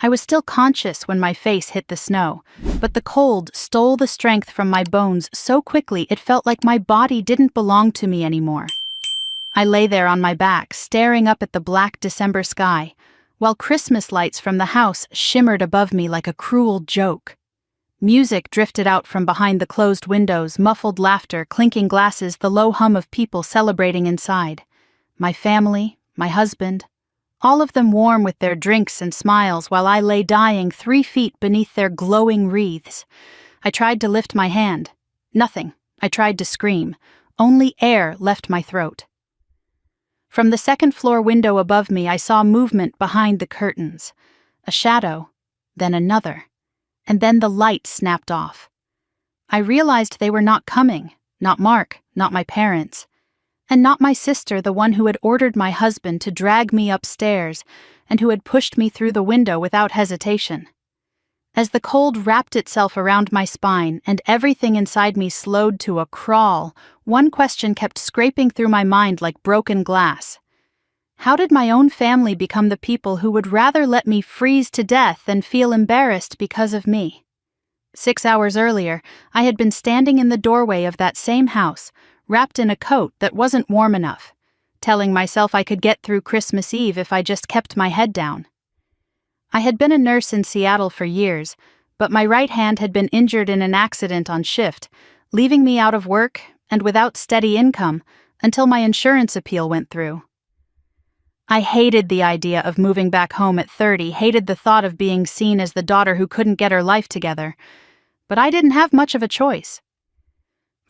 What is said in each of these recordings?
I was still conscious when my face hit the snow, but the cold stole the strength from my bones so quickly it felt like my body didn't belong to me anymore. I lay there on my back, staring up at the black December sky, while Christmas lights from the house shimmered above me like a cruel joke. Music drifted out from behind the closed windows, muffled laughter, clinking glasses, the low hum of people celebrating inside. My family, my husband, all of them warm with their drinks and smiles while I lay dying 3 feet beneath their glowing wreaths. I tried to lift my hand. Nothing. I tried to scream. Only air left my throat. From the second-floor window above me, I saw movement behind the curtains. A shadow, then another, and then the light snapped off. I realized they were not coming, not Mark, not my parents, and not my sister, the one who had ordered my husband to drag me upstairs and who had pushed me through the window without hesitation. As the cold wrapped itself around my spine and everything inside me slowed to a crawl, one question kept scraping through my mind like broken glass. How did my own family become the people who would rather let me freeze to death than feel embarrassed because of me? 6 hours earlier, I had been standing in the doorway of that same house, wrapped in a coat that wasn't warm enough, telling myself I could get through Christmas Eve if I just kept my head down. I had been a nurse in Seattle for years, but my right hand had been injured in an accident on shift, leaving me out of work and without steady income until my insurance appeal went through. I hated the idea of moving back home at 30, hated the thought of being seen as the daughter who couldn't get her life together, but I didn't have much of a choice.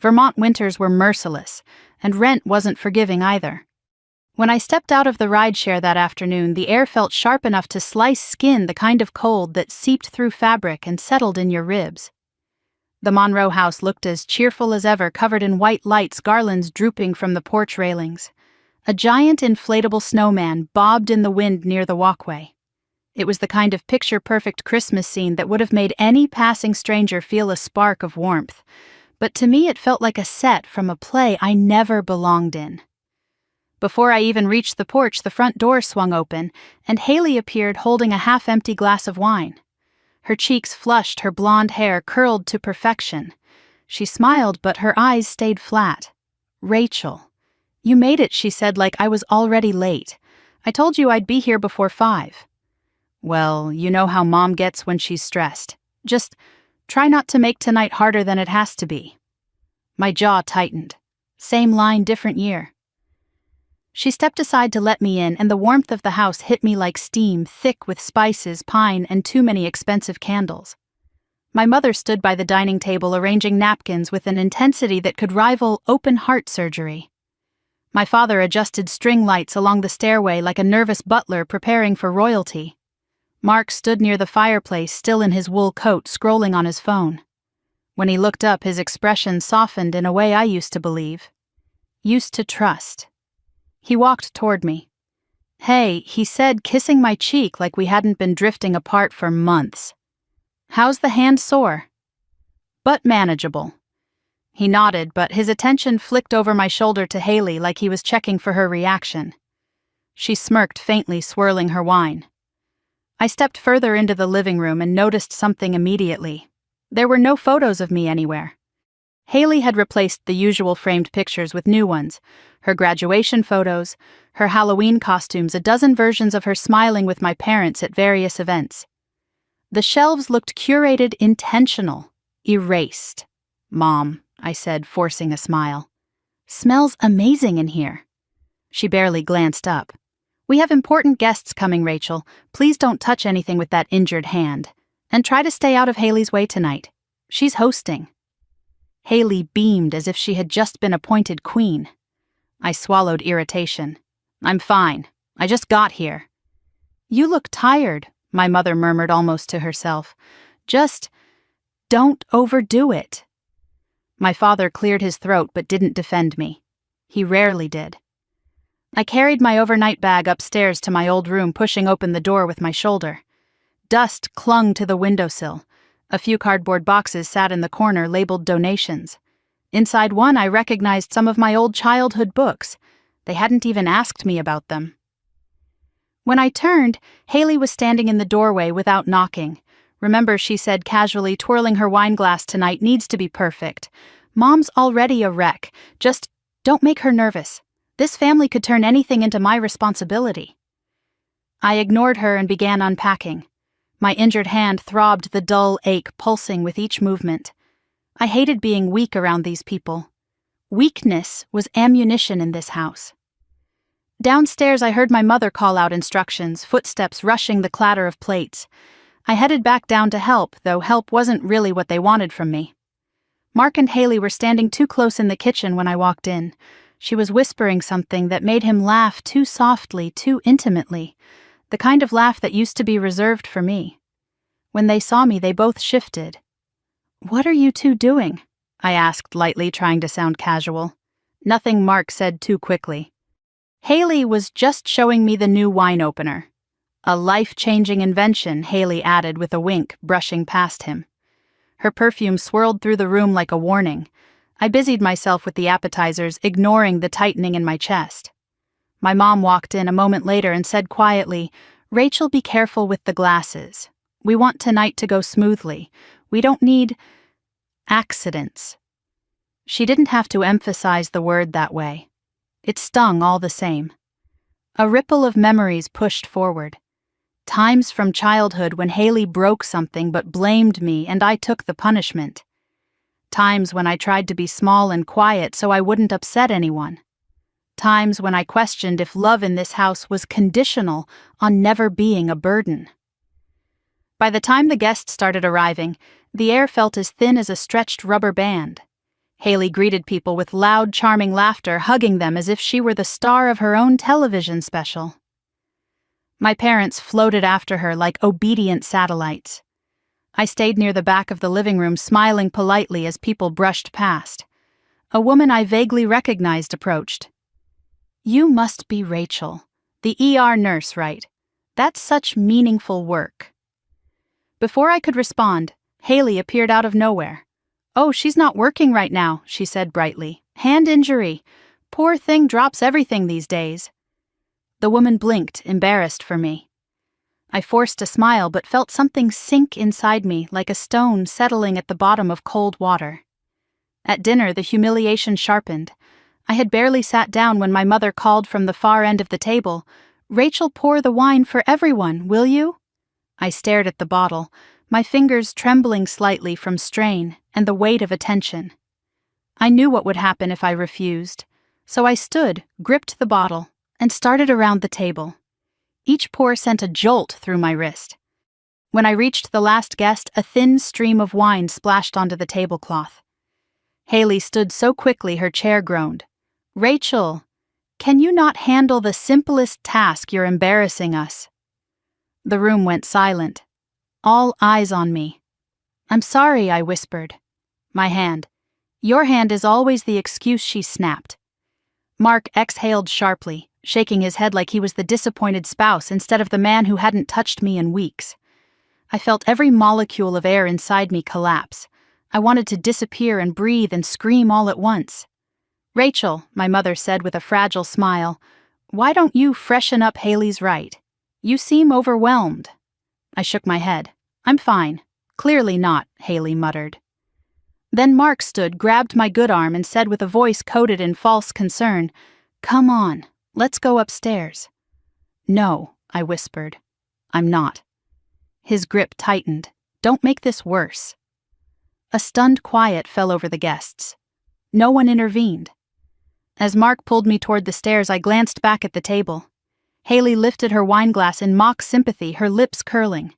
Vermont winters were merciless, and rent wasn't forgiving either. When I stepped out of the rideshare that afternoon, the air felt sharp enough to slice skin, the kind of cold that seeped through fabric and settled in your ribs. The Monroe house looked as cheerful as ever, covered in white lights, garlands drooping from the porch railings. A giant inflatable snowman bobbed in the wind near the walkway. It was the kind of picture-perfect Christmas scene that would have made any passing stranger feel a spark of warmth, but to me it felt like a set from a play I never belonged in. Before I even reached the porch, the front door swung open, and Haley appeared holding a half-empty glass of wine. Her cheeks flushed, her blonde hair curled to perfection. She smiled, but her eyes stayed flat. "Rachel, you made it," she said, like I was already late. "I told you I'd be here before 5. "Well, you know how Mom gets when she's stressed. Just try not to make tonight harder than it has to be." My jaw tightened. Same line, different year. She stepped aside to let me in, and the warmth of the house hit me like steam, thick with spices, pine, and too many expensive candles. My mother stood by the dining table arranging napkins with an intensity that could rival open-heart surgery. My father adjusted string lights along the stairway like a nervous butler preparing for royalty. Mark stood near the fireplace, still in his wool coat, scrolling on his phone. When he looked up, his expression softened in a way I used to believe. Used to trust. He walked toward me. "Hey," he said, kissing my cheek like we hadn't been drifting apart for months. "How's the hand sore?" "But manageable." He nodded, but his attention flicked over my shoulder to Haley like he was checking for her reaction. She smirked faintly, swirling her wine. I stepped further into the living room and noticed something immediately. There were no photos of me anywhere. Haley had replaced the usual framed pictures with new ones, her graduation photos, her Halloween costumes, a dozen versions of her smiling with my parents at various events. The shelves looked curated, intentional, erased. "Mom," I said, forcing a smile. "Smells amazing in here." She barely glanced up. "We have important guests coming, Rachel. Please don't touch anything with that injured hand. And try to stay out of Haley's way tonight. She's hosting." Haley beamed as if she had just been appointed queen. I swallowed irritation. "I'm fine. I just got here." "You look tired," my mother murmured almost to herself. "Just don't overdo it." My father cleared his throat but didn't defend me. He rarely did. I carried my overnight bag upstairs to my old room, pushing open the door with my shoulder. Dust clung to the windowsill. A few cardboard boxes sat in the corner labeled donations. Inside one, I recognized some of my old childhood books. They hadn't even asked me about them. When I turned, Haley was standing in the doorway without knocking. "Remember," she said casually, "twirling her wine glass tonight needs to be perfect. Mom's already a wreck. Just don't make her nervous. This family could turn anything into my responsibility." I ignored her and began unpacking. My injured hand throbbed, the dull ache pulsing with each movement. I hated being weak around these people. Weakness was ammunition in this house. Downstairs, I heard my mother call out instructions, footsteps rushing the clatter of plates. I headed back down to help, though help wasn't really what they wanted from me. Mark and Haley were standing too close in the kitchen when I walked in. She was whispering something that made him laugh too softly, too intimately, the kind of laugh that used to be reserved for me. When they saw me, they both shifted. "What are you two doing?" I asked lightly, trying to sound casual. "Nothing," Mark said too quickly. "Haley was just showing me the new wine opener." "A life-changing invention," Haley added with a wink, brushing past him. Her perfume swirled through the room like a warning. I busied myself with the appetizers, ignoring the tightening in my chest. My mom walked in a moment later and said quietly, "Rachel, be careful with the glasses. We want tonight to go smoothly. We don't need accidents." She didn't have to emphasize the word that way. It stung all the same. A ripple of memories pushed forward. Times from childhood when Haley broke something but blamed me and I took the punishment. Times when I tried to be small and quiet so I wouldn't upset anyone. Times when I questioned if love in this house was conditional on never being a burden. By the time the guests started arriving, the air felt as thin as a stretched rubber band. Haley greeted people with loud, charming laughter, hugging them as if she were the star of her own television special. My parents floated after her like obedient satellites. I stayed near the back of the living room, smiling politely as people brushed past. A woman I vaguely recognized approached. "You must be Rachel, the ER nurse, right? That's such meaningful work." Before I could respond, Haley appeared out of nowhere. "Oh, she's not working right now," she said brightly. "Hand injury. Poor thing drops everything these days." The woman blinked, embarrassed for me. I forced a smile but felt something sink inside me like a stone settling at the bottom of cold water. At dinner, the humiliation sharpened. I had barely sat down when my mother called from the far end of the table, "Rachel, pour the wine for everyone, will you?" I stared at the bottle, my fingers trembling slightly from strain and the weight of attention. I knew what would happen if I refused, so I stood, gripped the bottle, and started around the table. Each pour sent a jolt through my wrist. When I reached the last guest, a thin stream of wine splashed onto the tablecloth. Haley stood so quickly her chair groaned. "Rachel, can you not handle the simplest task? You're embarrassing us." The room went silent. All eyes on me. "I'm sorry," I whispered. My hand. "Your hand is always the excuse," she snapped. Mark exhaled sharply, shaking his head like he was the disappointed spouse instead of the man who hadn't touched me in weeks. I felt every molecule of air inside me collapse. I wanted to disappear and breathe and scream all at once. "Rachel," my mother said with a fragile smile, "why don't you freshen up? Haley's right. You seem overwhelmed." I shook my head. "I'm fine." "Clearly not," Haley muttered. Then Mark stood, grabbed my good arm, and said with a voice coated in false concern, "Come on, let's go upstairs." "No," I whispered. "I'm not." His grip tightened. "Don't make this worse." A stunned quiet fell over the guests. No one intervened. As Mark pulled me toward the stairs, I glanced back at the table. Haley lifted her wineglass in mock sympathy, her lips curling.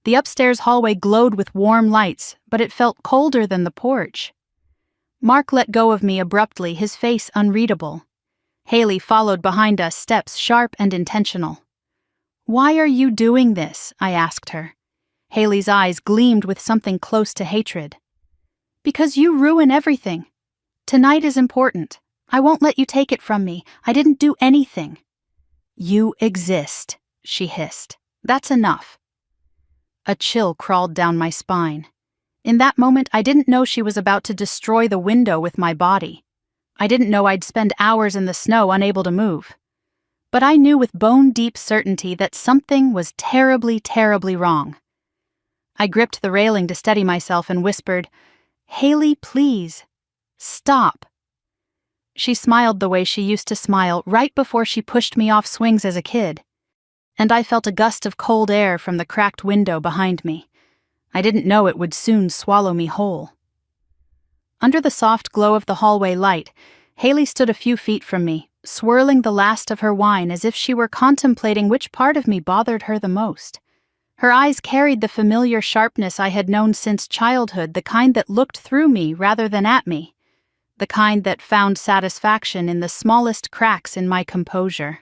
The upstairs hallway glowed with warm lights, but it felt colder than the porch. Mark let go of me abruptly, his face unreadable. Haley followed behind us, steps sharp and intentional. "Why are you doing this?" I asked her. Haley's eyes gleamed with something close to hatred. "Because you ruin everything. Tonight is important. I won't let you take it from me. I didn't do anything." "You exist," she hissed. "That's enough." A chill crawled down my spine. In that moment, I didn't know she was about to destroy the window with my body. I didn't know I'd spend hours in the snow unable to move. But I knew with bone-deep certainty that something was terribly, terribly wrong. I gripped the railing to steady myself and whispered, "Haley, please, stop." She smiled the way she used to smile right before she pushed me off swings as a kid, and I felt a gust of cold air from the cracked window behind me. I didn't know it would soon swallow me whole. Under the soft glow of the hallway light, Haley stood a few feet from me, swirling the last of her wine as if she were contemplating which part of me bothered her the most. Her eyes carried the familiar sharpness I had known since childhood, the kind that looked through me rather than at me, the kind that found satisfaction in the smallest cracks in my composure.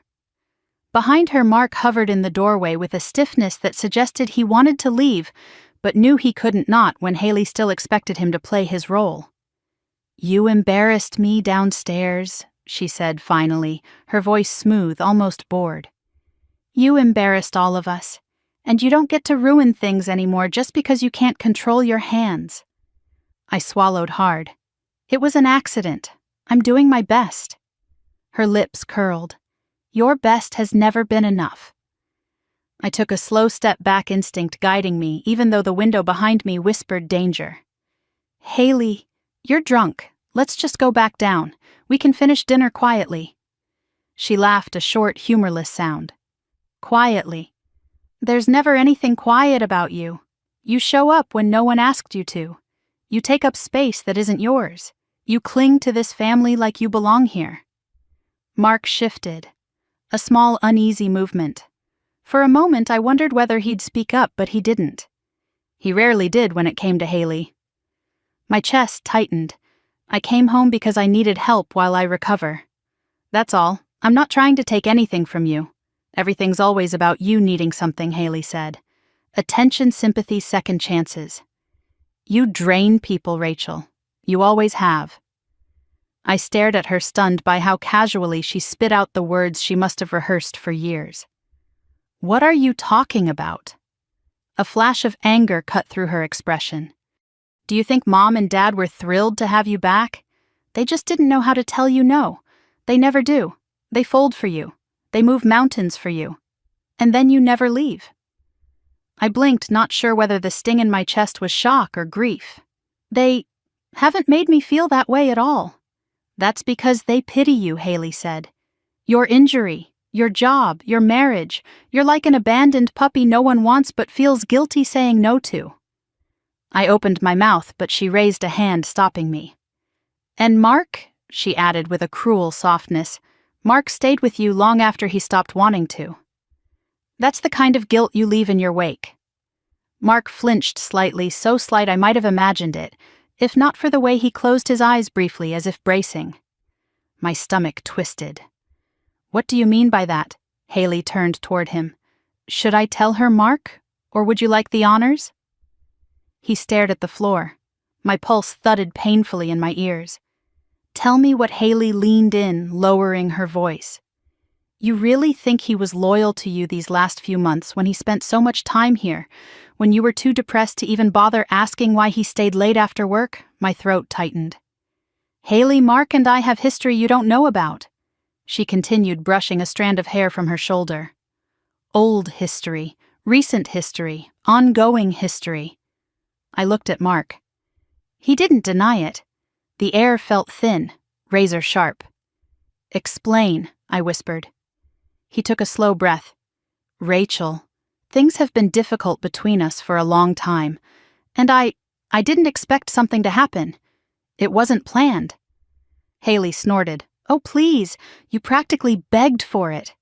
Behind her, Mark hovered in the doorway with a stiffness that suggested he wanted to leave, but knew he couldn't not when Haley still expected him to play his role. "You embarrassed me downstairs," she said finally, her voice smooth, almost bored. "You embarrassed all of us, and you don't get to ruin things anymore just because you can't control your hands." I swallowed hard. "It was an accident. I'm doing my best." Her lips curled. "Your best has never been enough." I took a slow step back, instinct guiding me, even though the window behind me whispered danger. "Haley, you're drunk. Let's just go back down. We can finish dinner quietly." She laughed, a short, humorless sound. "Quietly? There's never anything quiet about you. You show up when no one asked you to. You take up space that isn't yours. You cling to this family like you belong here." Mark shifted. A small, uneasy movement. For a moment I wondered whether he'd speak up, but he didn't. He rarely did when it came to Haley. My chest tightened. "I came home because I needed help while I recover. That's all. I'm not trying to take anything from you. Everything's always about you needing something," Haley said. "Attention, sympathy, second chances. You drain people, Rachel. You always have." I stared at her, stunned by how casually she spit out the words she must have rehearsed for years. "What are you talking about?" A flash of anger cut through her expression. "Do you think Mom and Dad were thrilled to have you back? They just didn't know how to tell you no. They never do. They fold for you. They move mountains for you. And then you never leave." I blinked, not sure whether the sting in my chest was shock or grief. "They haven't made me feel that way at all." "That's because they pity you," Haley said. "Your injury, your job, your marriage, you're like an abandoned puppy no one wants but feels guilty saying no to." I opened my mouth, but she raised a hand, stopping me. "And Mark," she added with a cruel softness, "Mark stayed with you long after he stopped wanting to. That's the kind of guilt you leave in your wake." Mark flinched slightly, so slight I might have imagined it, if not for the way he closed his eyes briefly as if bracing. My stomach twisted. "What do you mean by that?" Haley turned toward him. "Should I tell her, Mark? Or would you like the honors?" He stared at the floor. My pulse thudded painfully in my ears. "Tell me what." Haley leaned in, lowering her voice. "You really think he was loyal to you these last few months when he spent so much time here, when you were too depressed to even bother asking why he stayed late after work?" My throat tightened. "Haley, Mark and I have history you don't know about," she continued, brushing a strand of hair from her shoulder. "Old history, recent history, ongoing history." I looked at Mark. He didn't deny it. The air felt thin, razor sharp. "Explain," I whispered. He took a slow breath. "Rachel, things have been difficult between us for a long time, and I didn't expect something to happen. It wasn't planned." Haley snorted. "Oh, please, you practically begged for it."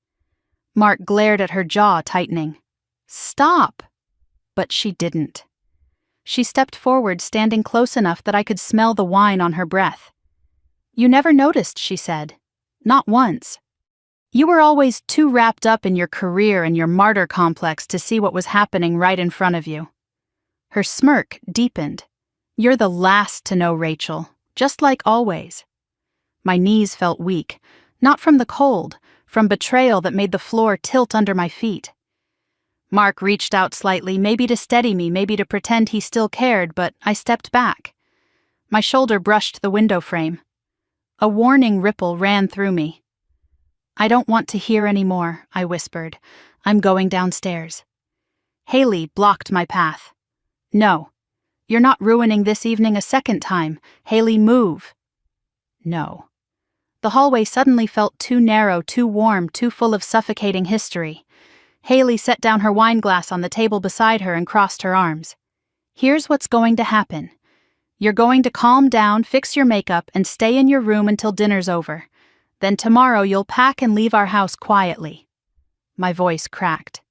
Mark glared at her, jaw tightening. "Stop." But she didn't. She stepped forward, standing close enough that I could smell the wine on her breath. "You never noticed," she said. "Not once. You were always too wrapped up in your career and your martyr complex to see what was happening right in front of you." Her smirk deepened. "You're the last to know, Rachel, just like always." My knees felt weak, not from the cold, from betrayal that made the floor tilt under my feet. Mark reached out slightly, maybe to steady me, maybe to pretend he still cared, but I stepped back. My shoulder brushed the window frame. A warning ripple ran through me. I don't want to hear any more, I whispered. I'm going downstairs. Haley blocked my path. No. You're not ruining this evening a second time. Haley, move. No. The hallway suddenly felt too narrow, too warm, too full of suffocating history. Haley set down her wine glass on the table beside her and crossed her arms. Here's what's going to happen. You're going to calm down, fix your makeup, and stay in your room until dinner's over. Then tomorrow you'll pack and leave our house quietly. My voice cracked.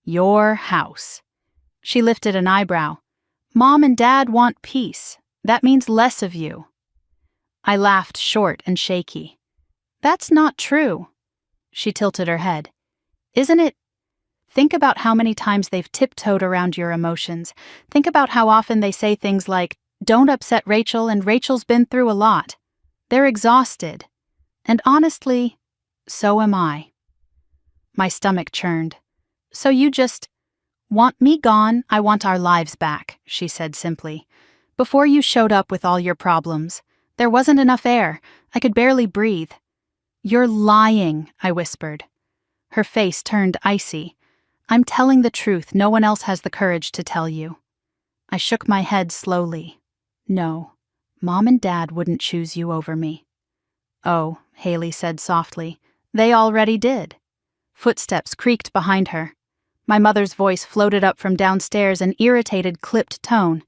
Your house. She lifted an eyebrow. Mom and Dad want peace. That means less of you. I laughed, short and shaky. That's not true. She tilted her head. Isn't it? Think about how many times they've tiptoed around your emotions. Think about how often they say things like, don't upset Rachel, and Rachel's been through a lot. They're exhausted. And honestly, so am I. My stomach churned. So you just want me gone? I want our lives back, she said simply. Before you showed up with all your problems, there wasn't enough air. I could barely breathe. You're lying, I whispered. Her face turned icy. I'm telling the truth. No one else has the courage to tell you. I shook my head slowly. No, Mom and Dad wouldn't choose you over me. Oh, Haley said softly. They already did. Footsteps creaked behind her. My mother's voice floated up from downstairs, an irritated, clipped tone.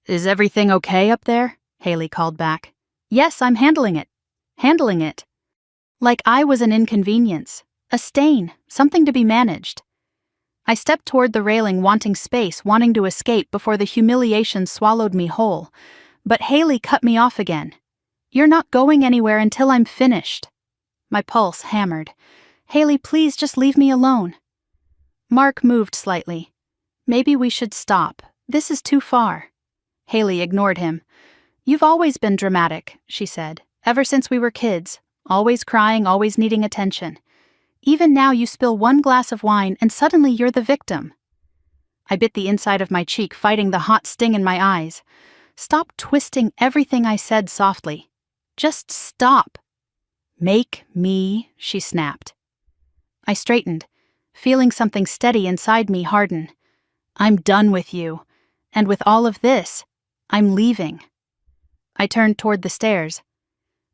Is everything okay up there? Haley called back. Yes, I'm handling it. Handling it. Like I was an inconvenience, a stain, something to be managed. I stepped toward the railing, wanting space, wanting to escape before the humiliation swallowed me whole. But Haley cut me off again. You're not going anywhere until I'm finished. My pulse hammered. Haley, please just leave me alone. Mark moved slightly. Maybe we should stop. This is too far. Haley ignored him. You've always been dramatic, she said, ever since we were kids. Always crying, always needing attention. Even now you spill one glass of wine and suddenly you're the victim. I bit the inside of my cheek, fighting the hot sting in my eyes. Stop twisting everything I said softly. Just stop. Make me, she snapped. I straightened, feeling something steady inside me harden. I'm done with you. And with all of this, I'm leaving. I turned toward the stairs.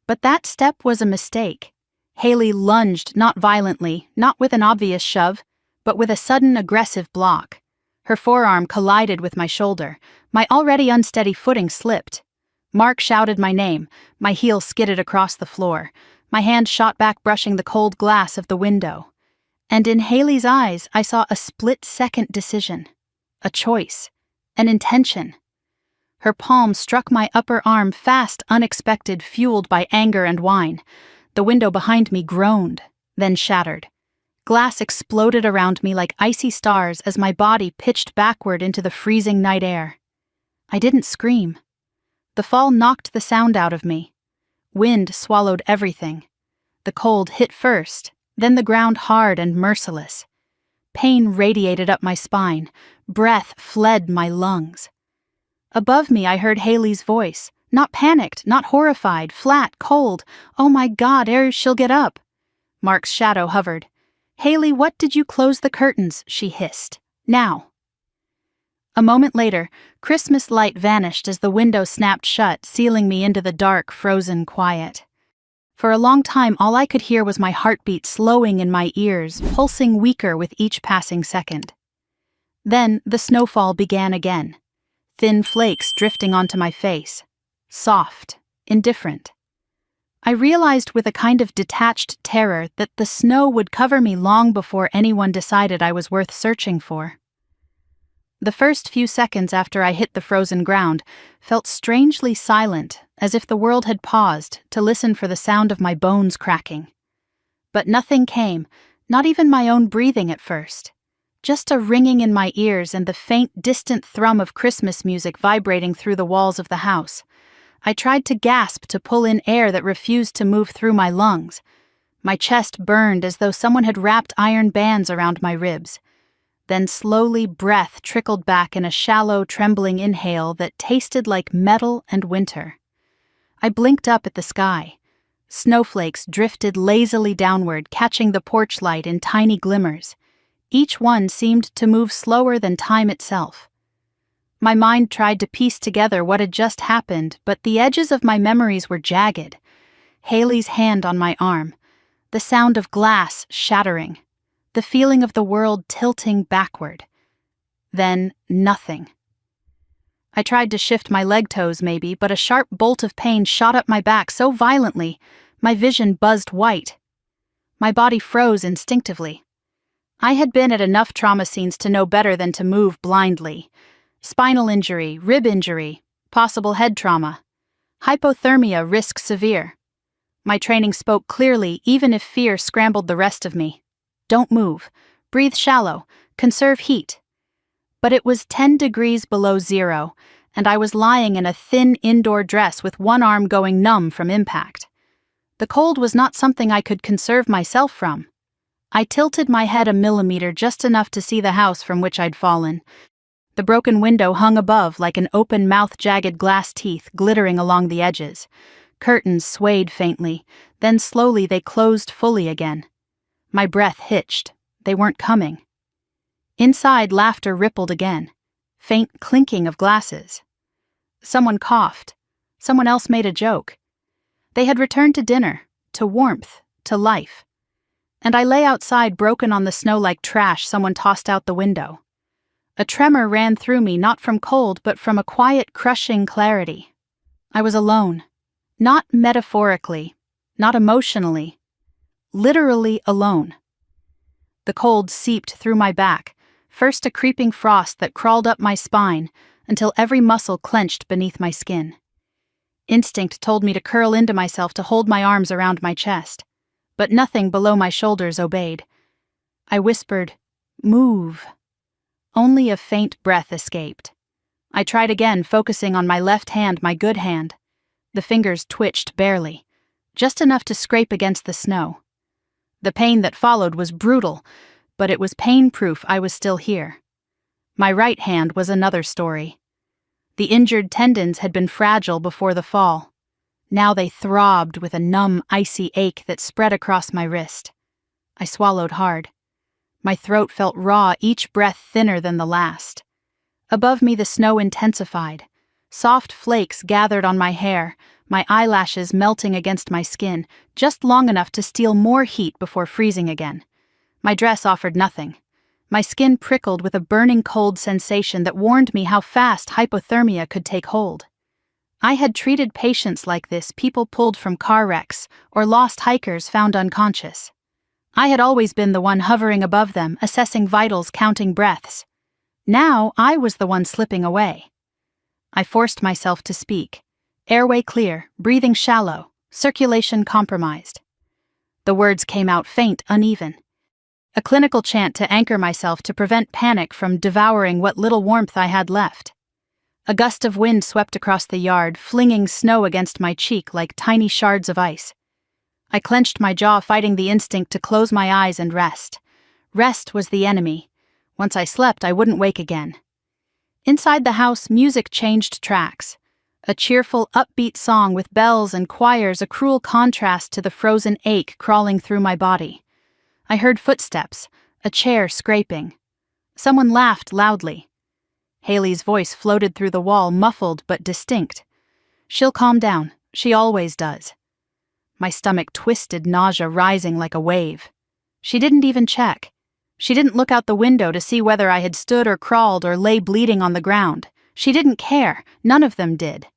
But that step was a mistake. Haley lunged, not violently, not with an obvious shove, but with a sudden aggressive block. Her forearm collided with my shoulder. My already unsteady footing slipped. Mark shouted my name. My heel skidded across the floor. My hand shot back, brushing the cold glass of the window. And in Haley's eyes, I saw a split-second decision. A choice. An intention. Her palm struck my upper arm fast, unexpected, fueled by anger and wine. The window behind me groaned, then shattered. Glass exploded around me like icy stars as my body pitched backward into the freezing night air. I didn't scream. The fall knocked the sound out of me. Wind swallowed everything. The cold hit first, then the ground hard and merciless. Pain radiated up my spine. Breath fled my lungs. Above me I heard Haley's voice. Not panicked, not horrified, flat, cold. Oh my God, she'll get up. Mark's shadow hovered. Haley, what did you close the curtains? She hissed. Now. A moment later, Christmas light vanished as the window snapped shut, sealing me into the dark, frozen quiet. For a long time, all I could hear was my heartbeat slowing in my ears, pulsing weaker with each passing second. Then the snowfall began again. Thin flakes drifting onto my face. Soft, indifferent. I realized with a kind of detached terror that the snow would cover me long before anyone decided I was worth searching for. The first few seconds after I hit the frozen ground felt strangely silent, as if the world had paused to listen for the sound of my bones cracking. But nothing came, not even my own breathing at first. Just a ringing in my ears and the faint, distant thrum of Christmas music vibrating through the walls of the house. I tried to gasp to pull in air that refused to move through my lungs. My chest burned as though someone had wrapped iron bands around my ribs. Then slowly breath trickled back in a shallow, trembling inhale that tasted like metal and winter. I blinked up at the sky. Snowflakes drifted lazily downward, catching the porch light in tiny glimmers. Each one seemed to move slower than time itself. My mind tried to piece together what had just happened, but the edges of my memories were jagged. Haley's hand on my arm, the sound of glass shattering, the feeling of the world tilting backward. Then nothing. I tried to shift my leg toes maybe, but a sharp bolt of pain shot up my back so violently, my vision buzzed white. My body froze instinctively. I had been at enough trauma scenes to know better than to move blindly. Spinal injury, rib injury, possible head trauma. Hypothermia, risk severe. My training spoke clearly, even if fear scrambled the rest of me. Don't move. Breathe shallow. Conserve heat. But it was 10 degrees below zero, and I was lying in a thin indoor dress with one arm going numb from impact. The cold was not something I could conserve myself from. I tilted my head a millimeter, just enough to see the house from which I'd fallen. The broken window hung above like an open-mouthed jagged glass teeth glittering along the edges. Curtains swayed faintly, then slowly they closed fully again. My breath hitched. They weren't coming. Inside, laughter rippled again. Faint clinking of glasses. Someone coughed. Someone else made a joke. They had returned to dinner, to warmth, to life. And I lay outside, broken on the snow like trash someone tossed out the window. A tremor ran through me, not from cold, but from a quiet, crushing clarity. I was alone. Not metaphorically, not emotionally. Literally alone. The cold seeped through my back, first a creeping frost that crawled up my spine until every muscle clenched beneath my skin. Instinct told me to curl into myself to hold my arms around my chest, but nothing below my shoulders obeyed. I whispered, "Move." Only a faint breath escaped. I tried again, focusing on my left hand, my good hand. The fingers twitched barely, just enough to scrape against the snow. The pain that followed was brutal, but it was pain-proof I was still here. My right hand was another story. The injured tendons had been fragile before the fall. Now they throbbed with a numb, icy ache that spread across my wrist. I swallowed hard. My throat felt raw, each breath thinner than the last. Above me the snow intensified. Soft flakes gathered on my hair, my eyelashes melting against my skin, just long enough to steal more heat before freezing again. My dress offered nothing. My skin prickled with a burning cold sensation that warned me how fast hypothermia could take hold. I had treated patients like this, people pulled from car wrecks or lost hikers found unconscious. I had always been the one hovering above them, assessing vitals, counting breaths. Now I was the one slipping away. I forced myself to speak. Airway clear, breathing shallow, circulation compromised. The words came out faint, uneven. A clinical chant to anchor myself to prevent panic from devouring what little warmth I had left. A gust of wind swept across the yard, flinging snow against my cheek like tiny shards of ice. I clenched my jaw, fighting the instinct to close my eyes and rest. Rest was the enemy. Once I slept, I wouldn't wake again. Inside the house, music changed tracks. A cheerful, upbeat song with bells and choirs, a cruel contrast to the frozen ache crawling through my body. I heard footsteps, a chair scraping. Someone laughed loudly. Haley's voice floated through the wall, muffled but distinct. "She'll calm down. She always does." My stomach twisted, nausea rising like a wave. She didn't even check. She didn't look out the window to see whether I had stood or crawled or lay bleeding on the ground. She didn't care. None of them did.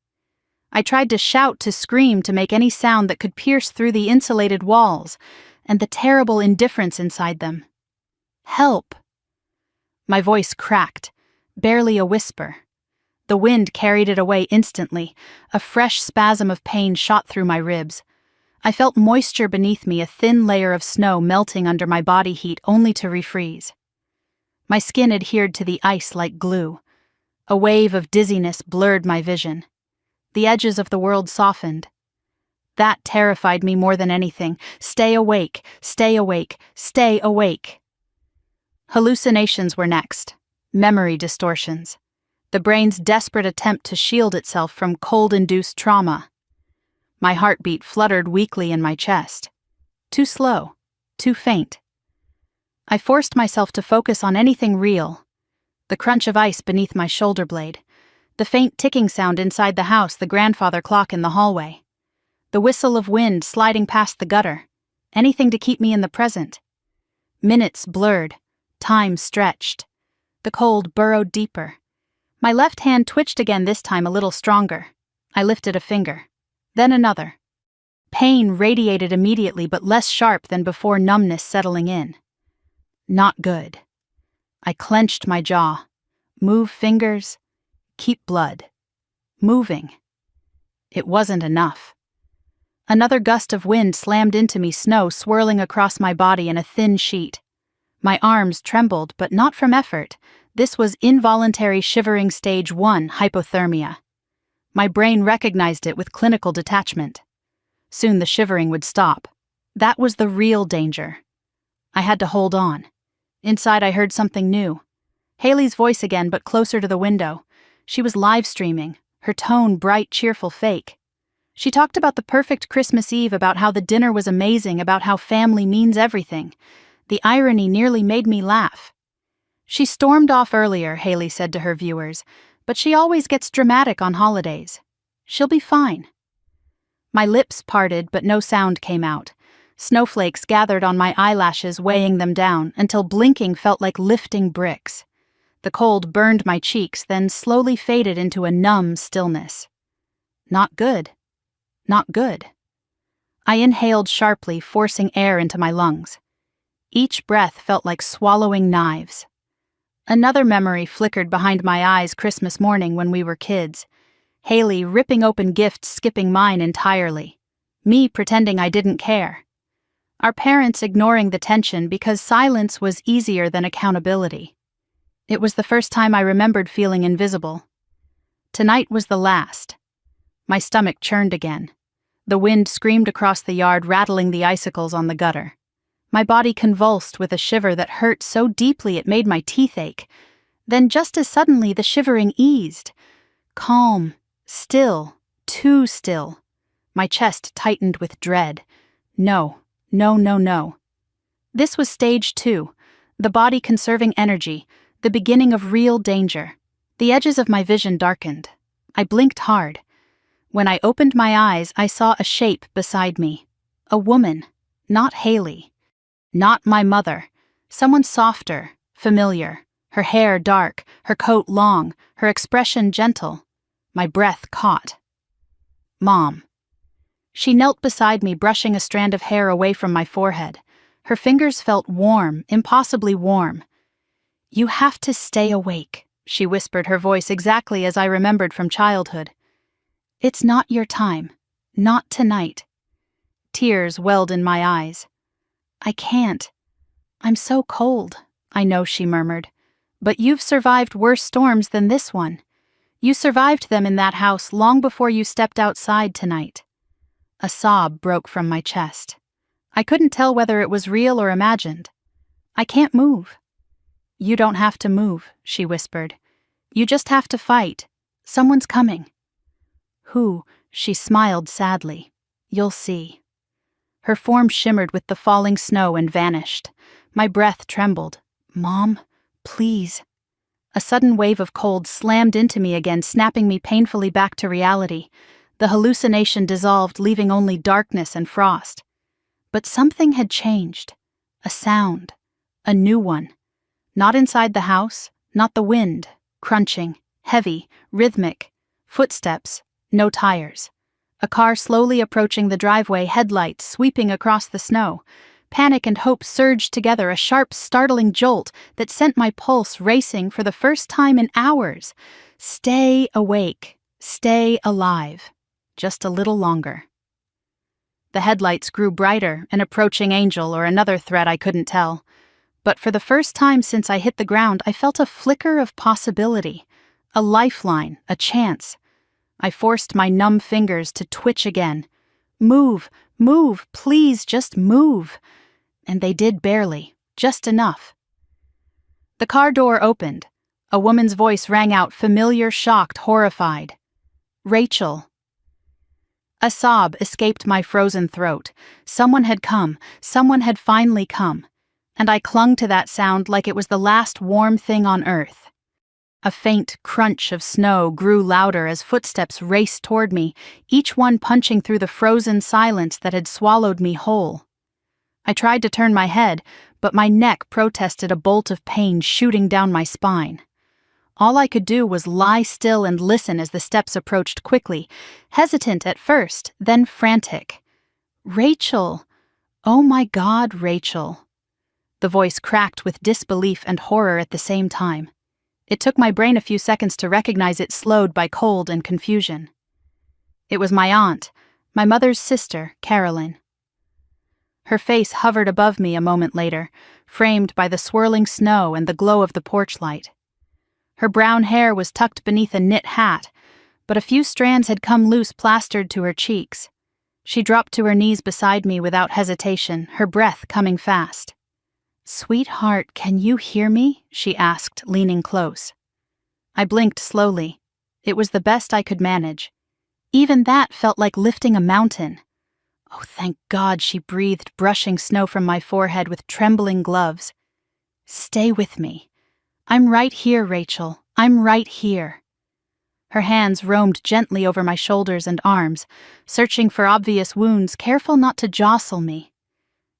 I tried to shout, to scream, to make any sound that could pierce through the insulated walls and the terrible indifference inside them. "Help!" My voice cracked, barely a whisper. The wind carried it away instantly. A fresh spasm of pain shot through my ribs. I felt moisture beneath me, a thin layer of snow melting under my body heat only to refreeze. My skin adhered to the ice like glue. A wave of dizziness blurred my vision. The edges of the world softened. That terrified me more than anything. Stay awake, stay awake, stay awake. Hallucinations were next. Memory distortions. The brain's desperate attempt to shield itself from cold-induced trauma. My heartbeat fluttered weakly in my chest. Too slow, too faint. I forced myself to focus on anything real. The crunch of ice beneath my shoulder blade, the faint ticking sound inside the house, the grandfather clock in the hallway, the whistle of wind sliding past the gutter, anything to keep me in the present. Minutes blurred, time stretched. The cold burrowed deeper. My left hand twitched again, this time a little stronger. I lifted a finger, then another. Pain radiated immediately, but less sharp than before, numbness settling in. Not good. I clenched my jaw. Move fingers. Keep blood. Moving. It wasn't enough. Another gust of wind slammed into me, snow swirling across my body in a thin sheet. My arms trembled, but not from effort. This was involuntary shivering, stage 1, hypothermia. My brain recognized it with clinical detachment. Soon the shivering would stop. That was the real danger. I had to hold on. Inside I heard something new. Haley's voice again, but closer to the window. She was live streaming, her tone bright, cheerful, fake. She talked about the perfect Christmas Eve, about how the dinner was amazing, about how family means everything. The irony nearly made me laugh. She stormed off earlier, Haley said to her viewers, but she always gets dramatic on holidays. She'll be fine. My lips parted, but no sound came out. Snowflakes gathered on my eyelashes, weighing them down, until blinking felt like lifting bricks. The cold burned my cheeks, then slowly faded into a numb stillness. Not good. Not good. I inhaled sharply, forcing air into my lungs. Each breath felt like swallowing knives. Another memory flickered behind my eyes, Christmas morning when we were kids. Haley ripping open gifts, skipping mine entirely. Me pretending I didn't care. Our parents ignoring the tension because silence was easier than accountability. It was the first time I remembered feeling invisible. Tonight was the last. My stomach churned again. The wind screamed across the yard, rattling the icicles on the gutter. My body convulsed with a shiver that hurt so deeply it made my teeth ache. Then just as suddenly the shivering eased. Calm, still, too still. My chest tightened with dread. No. No. This was stage 2, the body conserving energy, the beginning of real danger. The edges of my vision darkened. I blinked hard. When I opened my eyes, I saw a shape beside me. A woman, not Haley. Not my mother. Someone softer, familiar. Her hair dark, her coat long, her expression gentle. My breath caught. Mom. She knelt beside me, brushing a strand of hair away from my forehead. Her fingers felt warm, impossibly warm. You have to stay awake, she whispered, her voice exactly as I remembered from childhood. It's not your time. Not tonight. Tears welled in my eyes. I can't. I'm so cold, I know, she murmured. But you've survived worse storms than this one. You survived them in that house long before you stepped outside tonight. A sob broke from my chest. I couldn't tell whether it was real or imagined. I can't move. You don't have to move, she whispered. You just have to fight. Someone's coming. Who? She smiled sadly. You'll see. Her form shimmered with the falling snow and vanished. My breath trembled. Mom, please. A sudden wave of cold slammed into me again, snapping me painfully back to reality. The hallucination dissolved, leaving only darkness and frost. But something had changed. A sound. A new one. Not inside the house, not the wind. Crunching, heavy, rhythmic. Footsteps, no tires. A car slowly approaching the driveway, headlights sweeping across the snow. Panic and hope surged together, a sharp, startling jolt that sent my pulse racing for the first time in hours. Stay awake. Stay alive. Just a little longer. The headlights grew brighter, an approaching angel or another threat, I couldn't tell. But for the first time since I hit the ground, I felt a flicker of possibility. A lifeline, a chance. I forced my numb fingers to twitch again. Move, please, just move. And they did barely, just enough. The car door opened. A woman's voice rang out, familiar, shocked, horrified. Rachel. A sob escaped my frozen throat. Someone had come, someone had finally come, and I clung to that sound like it was the last warm thing on earth. A faint crunch of snow grew louder as footsteps raced toward me, each one punching through the frozen silence that had swallowed me whole. I tried to turn my head, but my neck protested a bolt of pain shooting down my spine. All I could do was lie still and listen as the steps approached quickly, hesitant at first, then frantic. "Rachel! Oh my God, Rachel!" The voice cracked with disbelief and horror at the same time. It took my brain a few seconds to recognize it, slowed by cold and confusion. It was my aunt, my mother's sister, Caroline. Her face hovered above me a moment later, framed by the swirling snow and the glow of the porch light. Her brown hair was tucked beneath a knit hat, but a few strands had come loose, plastered to her cheeks. She dropped to her knees beside me without hesitation, her breath coming fast. "Sweetheart, can you hear me?" she asked, leaning close. I blinked slowly. It was the best I could manage. Even that felt like lifting a mountain. "Oh, thank God," she breathed, brushing snow from my forehead with trembling gloves. "Stay with me. I'm right here, Rachel. I'm right here." Her hands roamed gently over my shoulders and arms, searching for obvious wounds, careful not to jostle me.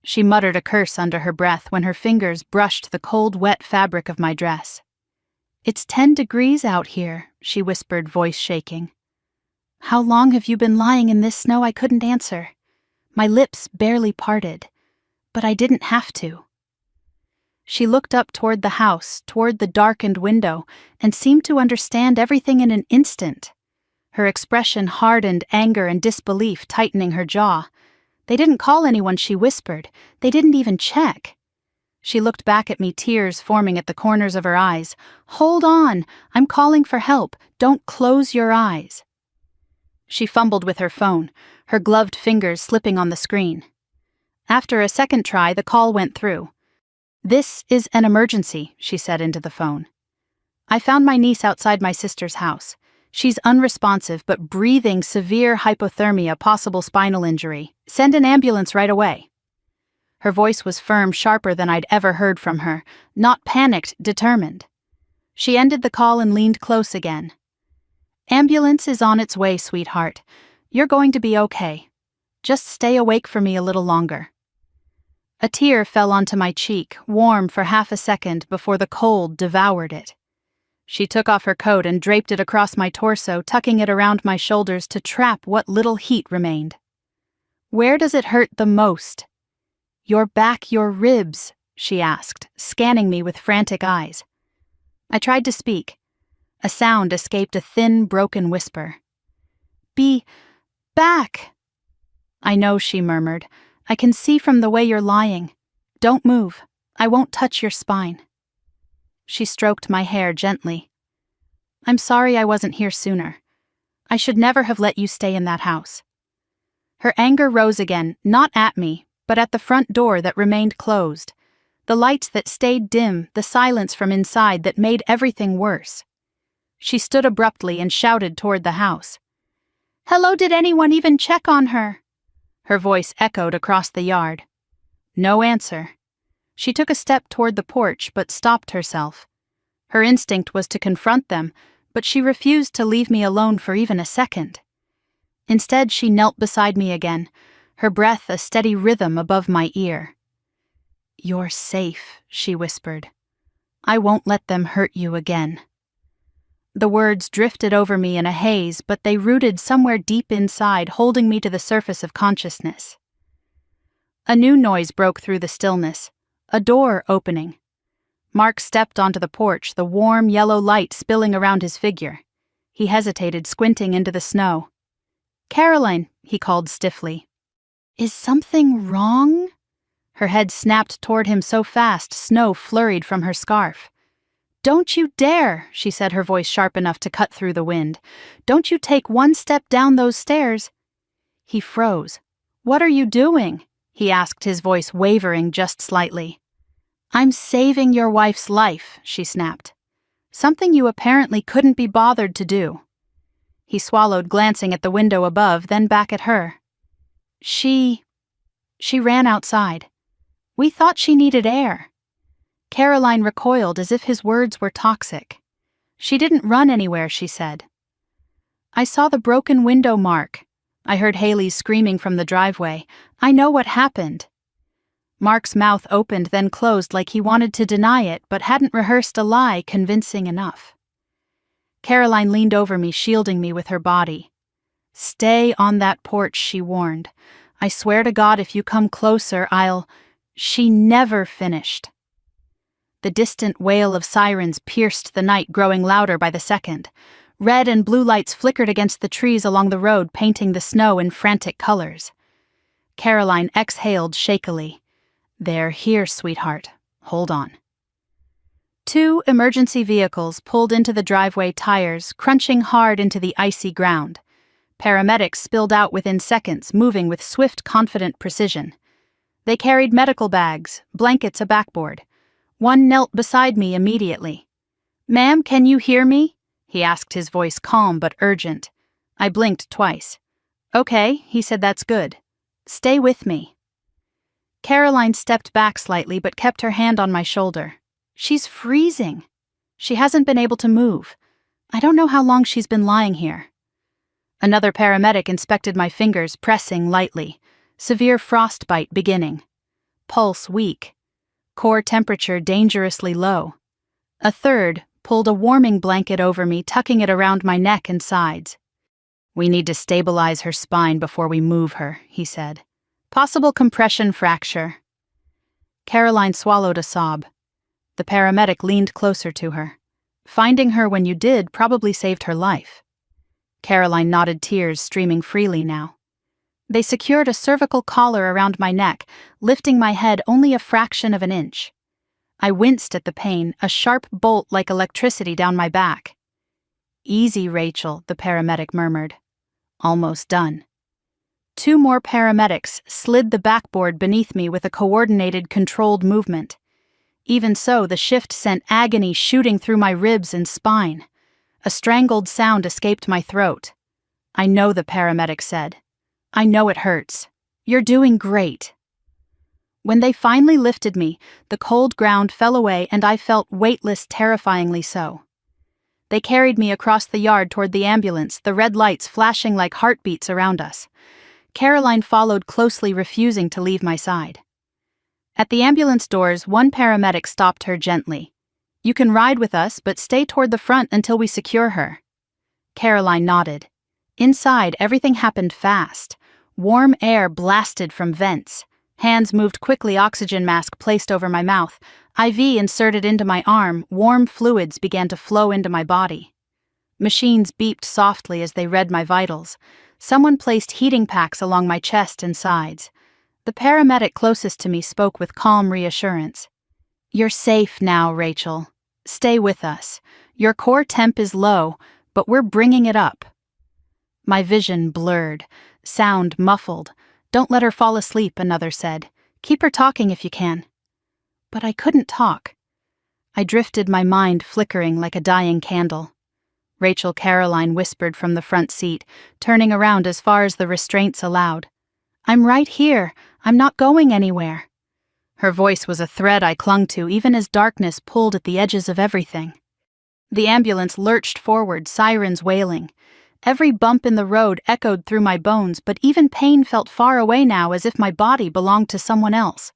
She muttered a curse under her breath when her fingers brushed the cold, wet fabric of my dress. "It's 10 degrees out here," she whispered, voice shaking. "How long have you been lying in this snow?" I couldn't answer. My lips barely parted, but I didn't have to. She looked up toward the house, toward the darkened window, and seemed to understand everything in an instant. Her expression hardened, anger and disbelief tightening her jaw. "They didn't call anyone," she whispered. "They didn't even check." She looked back at me, tears forming at the corners of her eyes. "Hold on! I'm calling for help. Don't close your eyes." She fumbled with her phone, her gloved fingers slipping on the screen. After a second try, the call went through. "This is an emergency," she said into the phone. "I found my niece outside my sister's house. She's unresponsive but breathing, severe hypothermia, possible spinal injury. Send an ambulance right away." Her voice was firm, sharper than I'd ever heard from her, not panicked, determined. She ended the call and leaned close again. "Ambulance is on its way, sweetheart. You're going to be okay. Just stay awake for me a little longer." A tear fell onto my cheek, warm for half a second before the cold devoured it. She took off her coat and draped it across my torso, tucking it around my shoulders to trap what little heat remained. "Where does it hurt the most?" "Your back, your ribs," she asked, scanning me with frantic eyes. I tried to speak. A sound escaped, a thin, broken whisper. "Be back." "I know," she murmured. "I can see from the way you're lying. Don't move. I won't touch your spine." She stroked my hair gently. "I'm sorry I wasn't here sooner. I should never have let you stay in that house." Her anger rose again, not at me, but at the front door that remained closed. The lights that stayed dim, the silence from inside that made everything worse. She stood abruptly and shouted toward the house. "Hello, did anyone even check on her?" Her voice echoed across the yard. No answer. She took a step toward the porch but stopped herself. Her instinct was to confront them, but she refused to leave me alone for even a second. Instead, she knelt beside me again, her breath a steady rhythm above my ear. "You're safe," she whispered. "I won't let them hurt you again." The words drifted over me in a haze, but they rooted somewhere deep inside, holding me to the surface of consciousness. A new noise broke through the stillness, a door opening. Mark stepped onto the porch, the warm yellow light spilling around his figure. He hesitated, squinting into the snow. "Caroline," he called stiffly. "Is something wrong?" Her head snapped toward him so fast, snow flurried from her scarf. "Don't you dare," she said, her voice sharp enough to cut through the wind. "Don't you take one step down those stairs." He froze. "What are you doing?" he asked, his voice wavering just slightly. "I'm saving your wife's life," she snapped. "Something you apparently couldn't be bothered to do." He swallowed, glancing at the window above, then back at her. She ran outside. We thought she needed air. Caroline recoiled as if his words were toxic. She didn't run anywhere, she said. I saw the broken window mark. I heard Haley's screaming from the driveway. I know what happened. Mark's mouth opened, then closed like he wanted to deny it, but hadn't rehearsed a lie convincing enough. Caroline leaned over me, shielding me with her body. Stay on that porch, she warned. I swear to God, if you come closer, I'll... She never finished. The distant wail of sirens pierced the night, growing louder by the second. Red and blue lights flickered against the trees along the road, painting the snow in frantic colors. Caroline exhaled shakily. They're here, sweetheart. Hold on. 2 emergency vehicles pulled into the driveway, tires crunching hard into the icy ground. Paramedics spilled out within seconds, moving with swift, confident precision. They carried medical bags, blankets, a backboard. One knelt beside me immediately. Ma'am, can you hear me? He asked, his voice calm but urgent. I blinked twice. Okay, he said, that's good. Stay with me. Caroline stepped back slightly but kept her hand on my shoulder. She's freezing. She hasn't been able to move. I don't know how long she's been lying here. Another paramedic inspected my fingers, pressing lightly. Severe frostbite beginning. Pulse weak. Core temperature dangerously low. A third pulled a warming blanket over me, tucking it around my neck and sides. We need to stabilize her spine before we move her, he said. Possible compression fracture. Caroline swallowed a sob. The paramedic leaned closer to her. Finding her when you did probably saved her life. Caroline nodded, tears streaming freely now. They secured a cervical collar around my neck, lifting my head only a fraction of an inch. I winced at the pain, a sharp bolt like electricity down my back. Easy, Rachel, the paramedic murmured. Almost done. 2 more paramedics slid the backboard beneath me with a coordinated, controlled movement. Even so, the shift sent agony shooting through my ribs and spine. A strangled sound escaped my throat. I know, the paramedic said. I know it hurts. You're doing great. When they finally lifted me, the cold ground fell away and I felt weightless, terrifyingly so. They carried me across the yard toward the ambulance, the red lights flashing like heartbeats around us. Caroline followed closely, refusing to leave my side. At the ambulance doors, one paramedic stopped her gently. You can ride with us, but stay toward the front until we secure her. Caroline nodded. Inside, everything happened fast. Warm air blasted from vents. Hands moved quickly, oxygen mask placed over my mouth. IV inserted into my arm, warm fluids began to flow into my body. Machines beeped softly as they read my vitals. Someone placed heating packs along my chest and sides. The paramedic closest to me spoke with calm reassurance. You're safe now, Rachel. Stay with us. Your core temp is low, but we're bringing it up. My vision blurred, sound muffled. Don't let her fall asleep, another said. Keep her talking if you can. But I couldn't talk. I drifted, my mind flickering like a dying candle. Rachel, Caroline whispered from the front seat, turning around as far as the restraints allowed. I'm right here. I'm not going anywhere. Her voice was a thread I clung to, even as darkness pulled at the edges of everything. The ambulance lurched forward, sirens wailing. Every bump in the road echoed through my bones, but even pain felt far away now, as if my body belonged to someone else.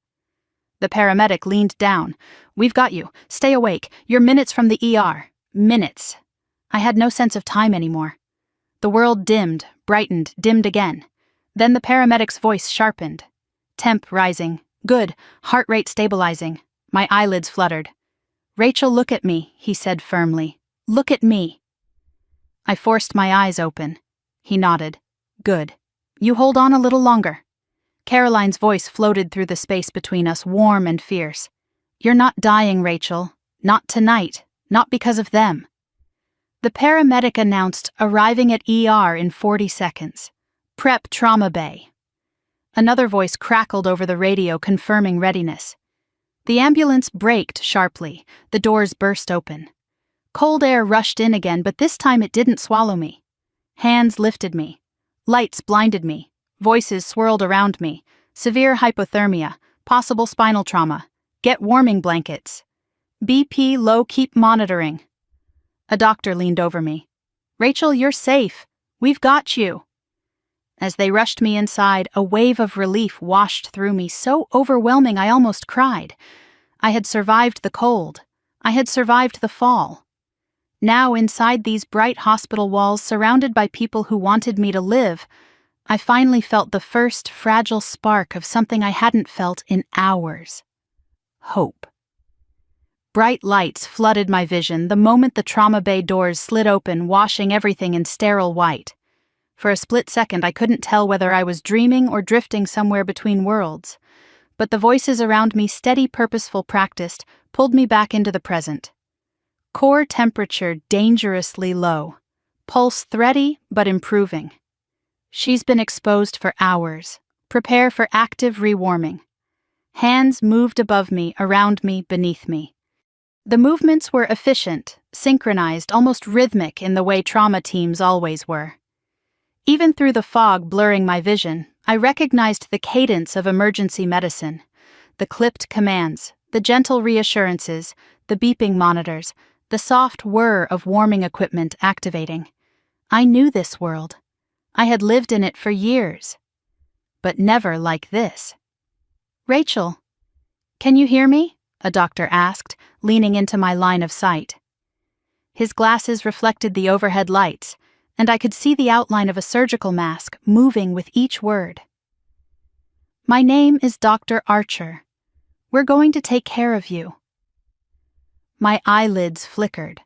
The paramedic leaned down. We've got you. Stay awake. You're minutes from the ER. Minutes. I had no sense of time anymore. The world dimmed, brightened, dimmed again. Then the paramedic's voice sharpened. Temp rising. Good. Heart rate stabilizing. My eyelids fluttered. Rachel, look at me, he said firmly. Look at me. I forced my eyes open. He nodded. Good. You hold on a little longer. Caroline's voice floated through the space between us, warm and fierce. You're not dying, Rachel. Not tonight. Not because of them. The paramedic announced, arriving at ER in 40 seconds. Prep trauma bay. Another voice crackled over the radio, confirming readiness. The ambulance braked sharply. The doors burst open. Cold air rushed in again, but this time it didn't swallow me. Hands lifted me. Lights blinded me. Voices swirled around me. Severe hypothermia. Possible spinal trauma. Get warming blankets. BP low, keep monitoring. A doctor leaned over me. Rachel, you're safe. We've got you. As they rushed me inside, a wave of relief washed through me, so overwhelming I almost cried. I had survived the cold. I had survived the fall. Now, inside these bright hospital walls, surrounded by people who wanted me to live, I finally felt the first fragile spark of something I hadn't felt in hours. Hope. Bright lights flooded my vision the moment the trauma bay doors slid open, washing everything in sterile white. For a split second, I couldn't tell whether I was dreaming or drifting somewhere between worlds. But the voices around me, steady, purposeful, practiced, pulled me back into the present. Core temperature dangerously low. Pulse thready, but improving. She's been exposed for hours. Prepare for active rewarming. Hands moved above me, around me, beneath me. The movements were efficient, synchronized, almost rhythmic in the way trauma teams always were. Even through the fog blurring my vision, I recognized the cadence of emergency medicine. The clipped commands, the gentle reassurances, the beeping monitors, the soft whir of warming equipment activating. I knew this world. I had lived in it for years. But never like this. Rachel, can you hear me? A doctor asked, leaning into my line of sight. His glasses reflected the overhead lights, and I could see the outline of a surgical mask moving with each word. My name is Dr. Archer. We're going to take care of you. My eyelids flickered.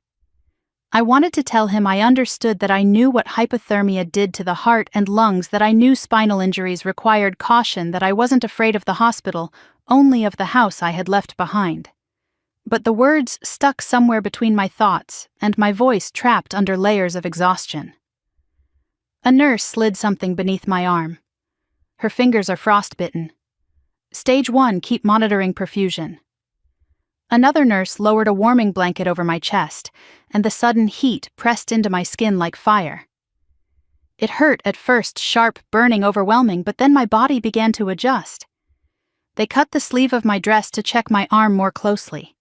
I wanted to tell him I understood, that I knew what hypothermia did to the heart and lungs, that I knew spinal injuries required caution, that I wasn't afraid of the hospital, only of the house I had left behind. But the words stuck somewhere between my thoughts, and my voice trapped under layers of exhaustion. A nurse slid something beneath my arm. Her fingers are frostbitten. Stage 1, keep monitoring perfusion. Another nurse lowered a warming blanket over my chest, and the sudden heat pressed into my skin like fire. It hurt at first, sharp, burning, overwhelming, but then my body began to adjust. They cut the sleeve of my dress to check my arm more closely.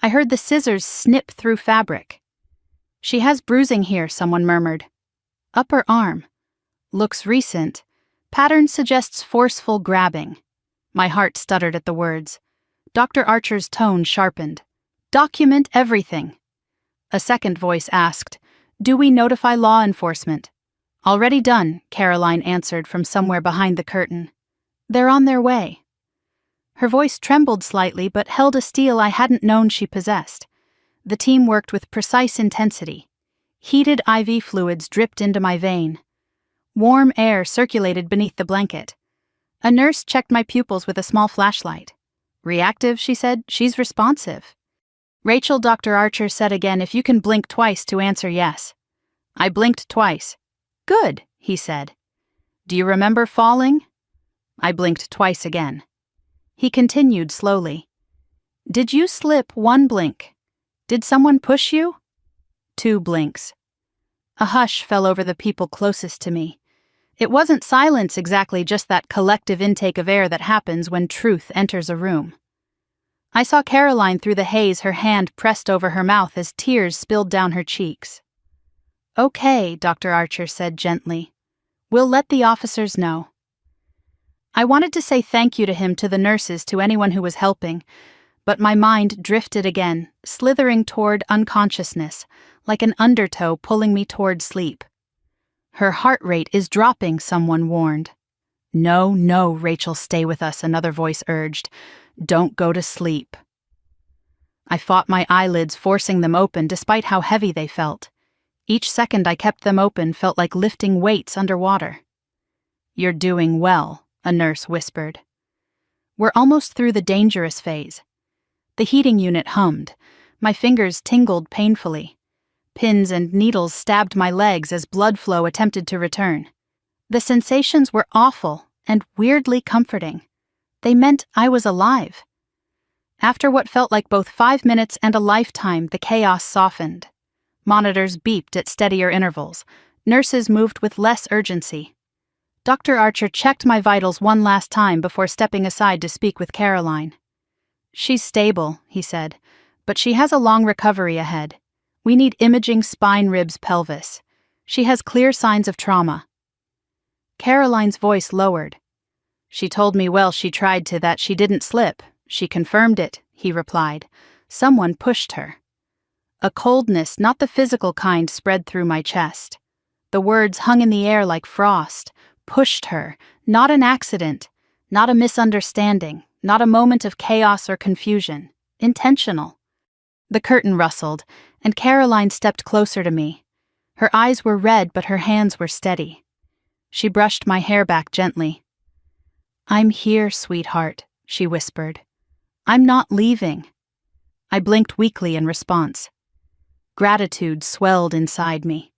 I heard the scissors snip through fabric. She has bruising here, someone murmured. Upper arm. Looks recent. Pattern suggests forceful grabbing. My heart stuttered at the words. Dr. Archer's tone sharpened. Document everything. A second voice asked, Do we notify law enforcement? Already done, Caroline answered from somewhere behind the curtain. They're on their way. Her voice trembled slightly, but held a steel I hadn't known she possessed. The team worked with precise intensity. Heated IV fluids dripped into my vein. Warm air circulated beneath the blanket. A nurse checked my pupils with a small flashlight. Reactive, she said. She's responsive. Rachel, Dr. Archer said again, if you can blink twice to answer yes. I blinked twice. Good, he said. Do you remember falling? I blinked twice again. He continued slowly. Did you slip one blink? Did someone push you? 2 blinks. A hush fell over the people closest to me. It wasn't silence exactly, just that collective intake of air that happens when truth enters a room. I saw Caroline through the haze, her hand pressed over her mouth as tears spilled down her cheeks. Okay, Dr. Archer said gently. We'll let the officers know. I wanted to say thank you to him, to the nurses, to anyone who was helping, but my mind drifted again, slithering toward unconsciousness, like an undertow pulling me toward sleep. Her heart rate is dropping, someone warned. No, no, Rachel, stay with us, another voice urged. Don't go to sleep. I fought my eyelids, forcing them open despite how heavy they felt. Each second I kept them open felt like lifting weights underwater. You're doing well, a nurse whispered. We're almost through the dangerous phase. The heating unit hummed. My fingers tingled painfully. Pins and needles stabbed my legs as blood flow attempted to return. The sensations were awful and weirdly comforting. They meant I was alive. After what felt like both 5 minutes and a lifetime, the chaos softened. Monitors beeped at steadier intervals. Nurses moved with less urgency. Dr. Archer checked my vitals one last time before stepping aside to speak with Caroline. "She's stable," he said, "but she has a long recovery ahead. We need imaging spine, ribs, pelvis. She has clear signs of trauma." Caroline's voice lowered. "She told me she tried to that she didn't slip. She confirmed it," he replied. "Someone pushed her." A coldness, not the physical kind, spread through my chest. The words hung in the air like frost. Pushed her. Not an accident. Not a misunderstanding. Not a moment of chaos or confusion. Intentional. The curtain rustled, and Caroline stepped closer to me. Her eyes were red, but her hands were steady. She brushed my hair back gently. "I'm here, sweetheart," she whispered. "I'm not leaving." I blinked weakly in response. Gratitude swelled inside me.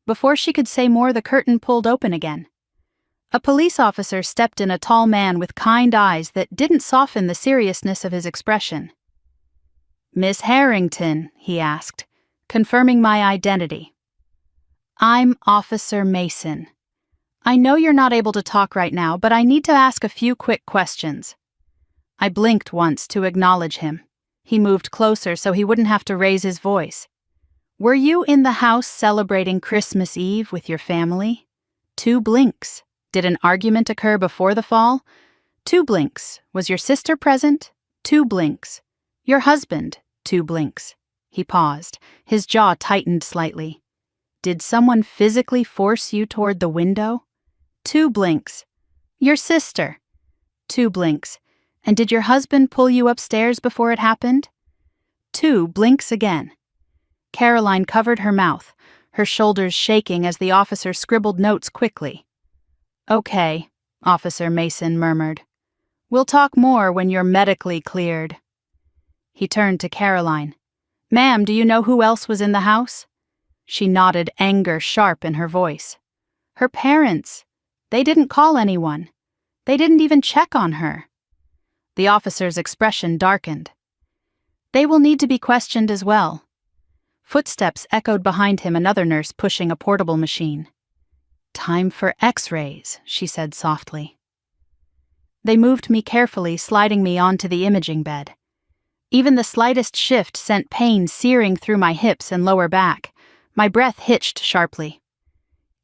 Before she could say more, the curtain pulled open again. A police officer stepped in, a tall man with kind eyes that didn't soften the seriousness of his expression. "Miss Harrington," he asked, confirming my identity. "I'm Officer Mason. I know you're not able to talk right now, but I need to ask a few quick questions." I blinked once to acknowledge him. He moved closer so he wouldn't have to raise his voice. "Were you in the house celebrating Christmas Eve with your family?" 2 blinks. "Did an argument occur before the fall?" 2 blinks. "Was your sister present?" 2 blinks. "Your husband?" 2 blinks. He paused. His jaw tightened slightly. "Did someone physically force you toward the window?" 2 blinks. "Your sister?" 2 blinks. "And did your husband pull you upstairs before it happened?" 2 blinks again. Caroline covered her mouth, her shoulders shaking as the officer scribbled notes quickly. "Okay," Officer Mason murmured. "We'll talk more when you're medically cleared." He turned to Caroline. "Ma'am, do you know who else was in the house?" She nodded, anger sharp in her voice. "Her parents. They didn't call anyone. They didn't even check on her." The officer's expression darkened. "They will need to be questioned as well." Footsteps echoed behind him, another nurse pushing a portable machine. "Time for X-rays," she said softly. They moved me carefully, sliding me onto the imaging bed. Even the slightest shift sent pain searing through my hips and lower back. My breath hitched sharply.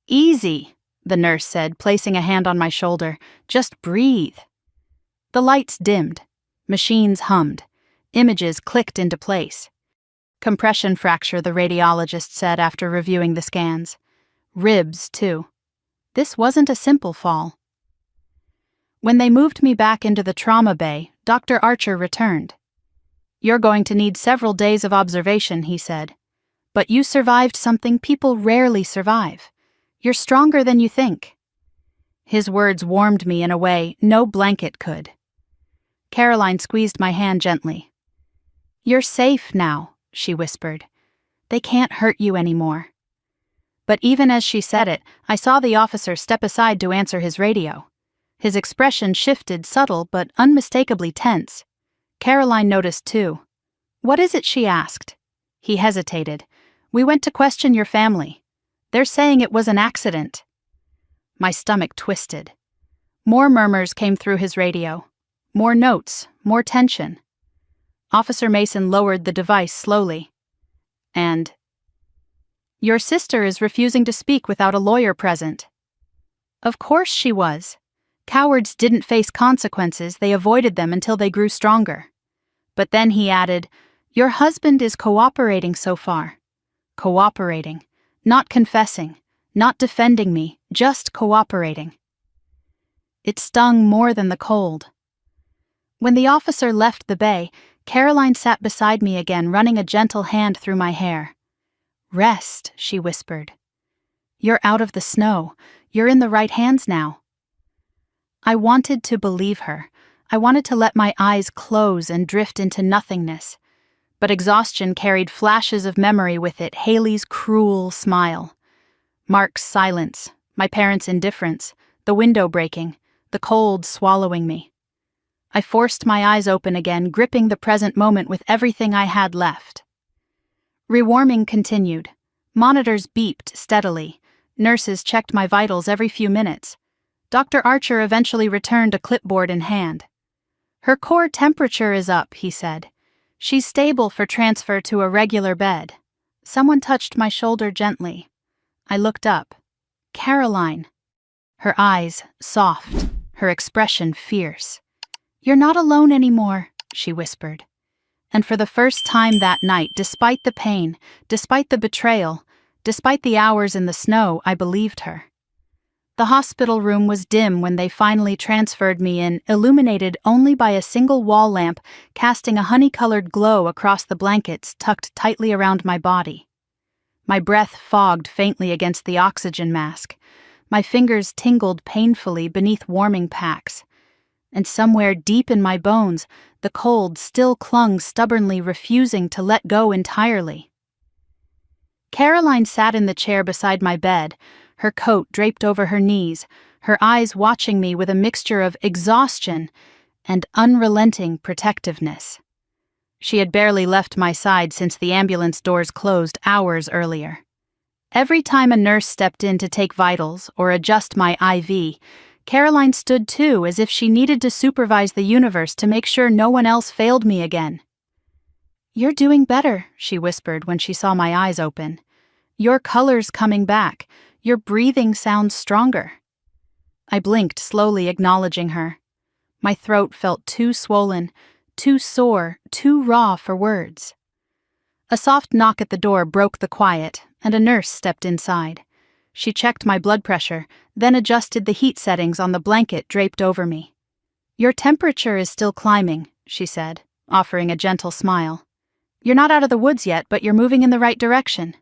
"Easy," the nurse said, placing a hand on my shoulder. "Just breathe." The lights dimmed. Machines hummed. Images clicked into place. "Compression fracture," the radiologist said after reviewing the scans. "Ribs, too." This wasn't a simple fall. When they moved me back into the trauma bay, Dr. Archer returned. "You're going to need several days of observation," he said. "But you survived something people rarely survive. You're stronger than you think." His words warmed me in a way no blanket could. Caroline squeezed my hand gently. "You're safe now," she whispered. "They can't hurt you anymore." But even as she said it, I saw the officer step aside to answer his radio. His expression shifted, subtle but unmistakably tense. Caroline noticed too. "What is it?" she asked. He hesitated. "We went to question your family. They're saying it was an accident." My stomach twisted. More murmurs came through his radio. More notes, more tension. Officer Mason lowered the device slowly. "And your sister is refusing to speak without a lawyer present." Of course she was. Cowards didn't face consequences, they avoided them until they grew stronger. But then he added, "Your husband is cooperating so far." Cooperating. Not confessing. Not defending me. Just cooperating. It stung more than the cold. When the officer left the bay, Caroline sat beside me again, running a gentle hand through my hair. "Rest," she whispered. "You're out of the snow. You're in the right hands now." I wanted to believe her. I wanted to let my eyes close and drift into nothingness. But exhaustion carried flashes of memory with it, Haley's cruel smile. Mark's silence, my parents' indifference, the window breaking, the cold swallowing me. I forced my eyes open again, gripping the present moment with everything I had left. Rewarming continued. Monitors beeped steadily. Nurses checked my vitals every few minutes. Dr. Archer eventually returned a clipboard in hand. "Her core temperature is up," he said. "She's stable for transfer to a regular bed." Someone touched my shoulder gently. I looked up. Caroline. Her eyes soft, her expression fierce. "You're not alone anymore," she whispered. And for the first time that night, despite the pain, despite the betrayal, despite the hours in the snow, I believed her. The hospital room was dim when they finally transferred me in, illuminated only by a single wall lamp casting a honey-colored glow across the blankets tucked tightly around my body. My breath fogged faintly against the oxygen mask. My fingers tingled painfully beneath warming packs. And somewhere deep in my bones, the cold still clung stubbornly, refusing to let go entirely. Caroline sat in the chair beside my bed, her coat draped over her knees, her eyes watching me with a mixture of exhaustion and unrelenting protectiveness. She had barely left my side since the ambulance doors closed hours earlier. Every time a nurse stepped in to take vitals or adjust my IV, Caroline stood too, as if she needed to supervise the universe to make sure no one else failed me again. "You're doing better," she whispered when she saw my eyes open. "Your color's coming back. Your breathing sounds stronger." I blinked, slowly acknowledging her. My throat felt too swollen, too sore, too raw for words. A soft knock at the door broke the quiet, and a nurse stepped inside. She checked my blood pressure, then adjusted the heat settings on the blanket draped over me. "Your temperature is still climbing," she said, offering a gentle smile. "You're not out of the woods yet, but you're moving in the right direction."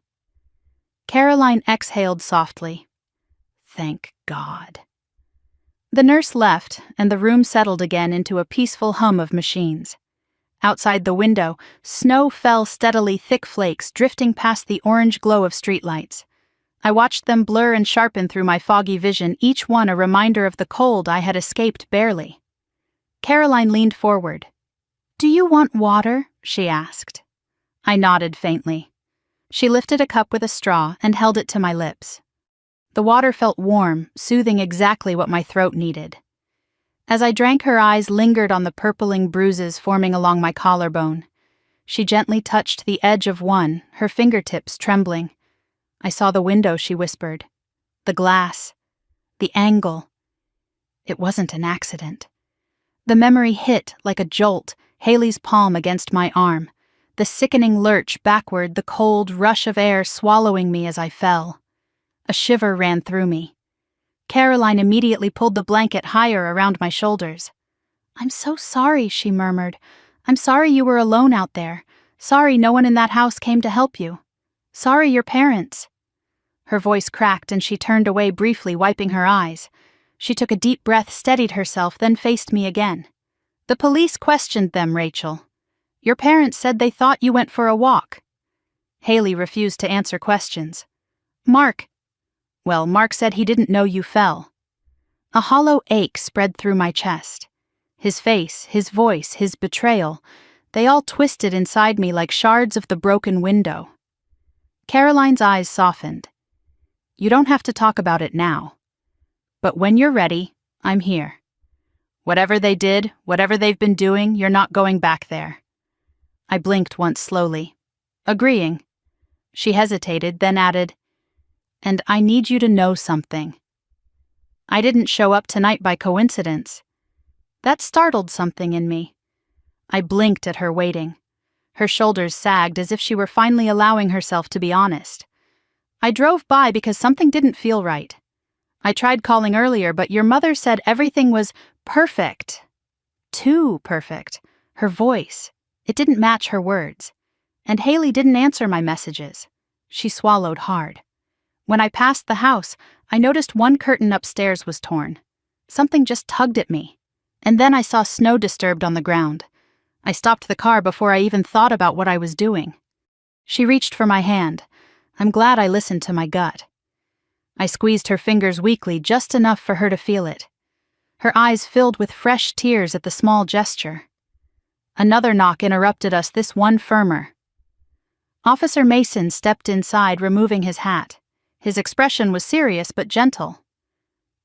Caroline exhaled softly. Thank God. The nurse left, and the room settled again into a peaceful hum of machines. Outside the window, snow fell steadily, thick flakes drifting past the orange glow of streetlights. I watched them blur and sharpen through my foggy vision, each one a reminder of the cold I had escaped barely. Caroline leaned forward. "Do you want water?" she asked. I nodded faintly. She lifted a cup with a straw and held it to my lips. The water felt warm, soothing exactly what my throat needed. As I drank, her eyes lingered on the purpling bruises forming along my collarbone. She gently touched the edge of one, her fingertips trembling. "I saw the window," she whispered. "The glass. The angle. It wasn't an accident." The memory hit like a jolt, Haley's palm against my arm. The sickening lurch backward, the cold rush of air swallowing me as I fell. A shiver ran through me. Caroline immediately pulled the blanket higher around my shoulders. "I'm so sorry," she murmured. "I'm sorry you were alone out there. Sorry no one in that house came to help you. Sorry your parents." Her voice cracked and she turned away briefly, wiping her eyes. She took a deep breath, steadied herself, then faced me again. "The police questioned them, Rachel. Your parents said they thought you went for a walk." Haley refused to answer questions. Mark said he didn't know you fell." A hollow ache spread through my chest. His face, his voice, his betrayal, they all twisted inside me like shards of the broken window. Caroline's eyes softened. "You don't have to talk about it now. But when you're ready, I'm here. Whatever they did, whatever they've been doing, you're not going back there." I blinked once slowly, agreeing. She hesitated, then added, "And I need you to know something. I didn't show up tonight by coincidence." That startled something in me. I blinked at her, waiting. Her shoulders sagged as if she were finally allowing herself to be honest. "I drove by because something didn't feel right. I tried calling earlier, but your mother said everything was perfect. Too perfect. Her voice. It didn't match her words. And Haley didn't answer my messages." She swallowed hard. "When I passed the house, I noticed one curtain upstairs was torn. Something just tugged at me. And then I saw snow disturbed on the ground. I stopped the car before I even thought about what I was doing." She reached for my hand. I'm glad I listened to my gut. I squeezed her fingers weakly, just enough for her to feel it. Her eyes filled with fresh tears at the small gesture. Another knock interrupted us, this one firmer. Officer Mason stepped inside, removing his hat. His expression was serious but gentle.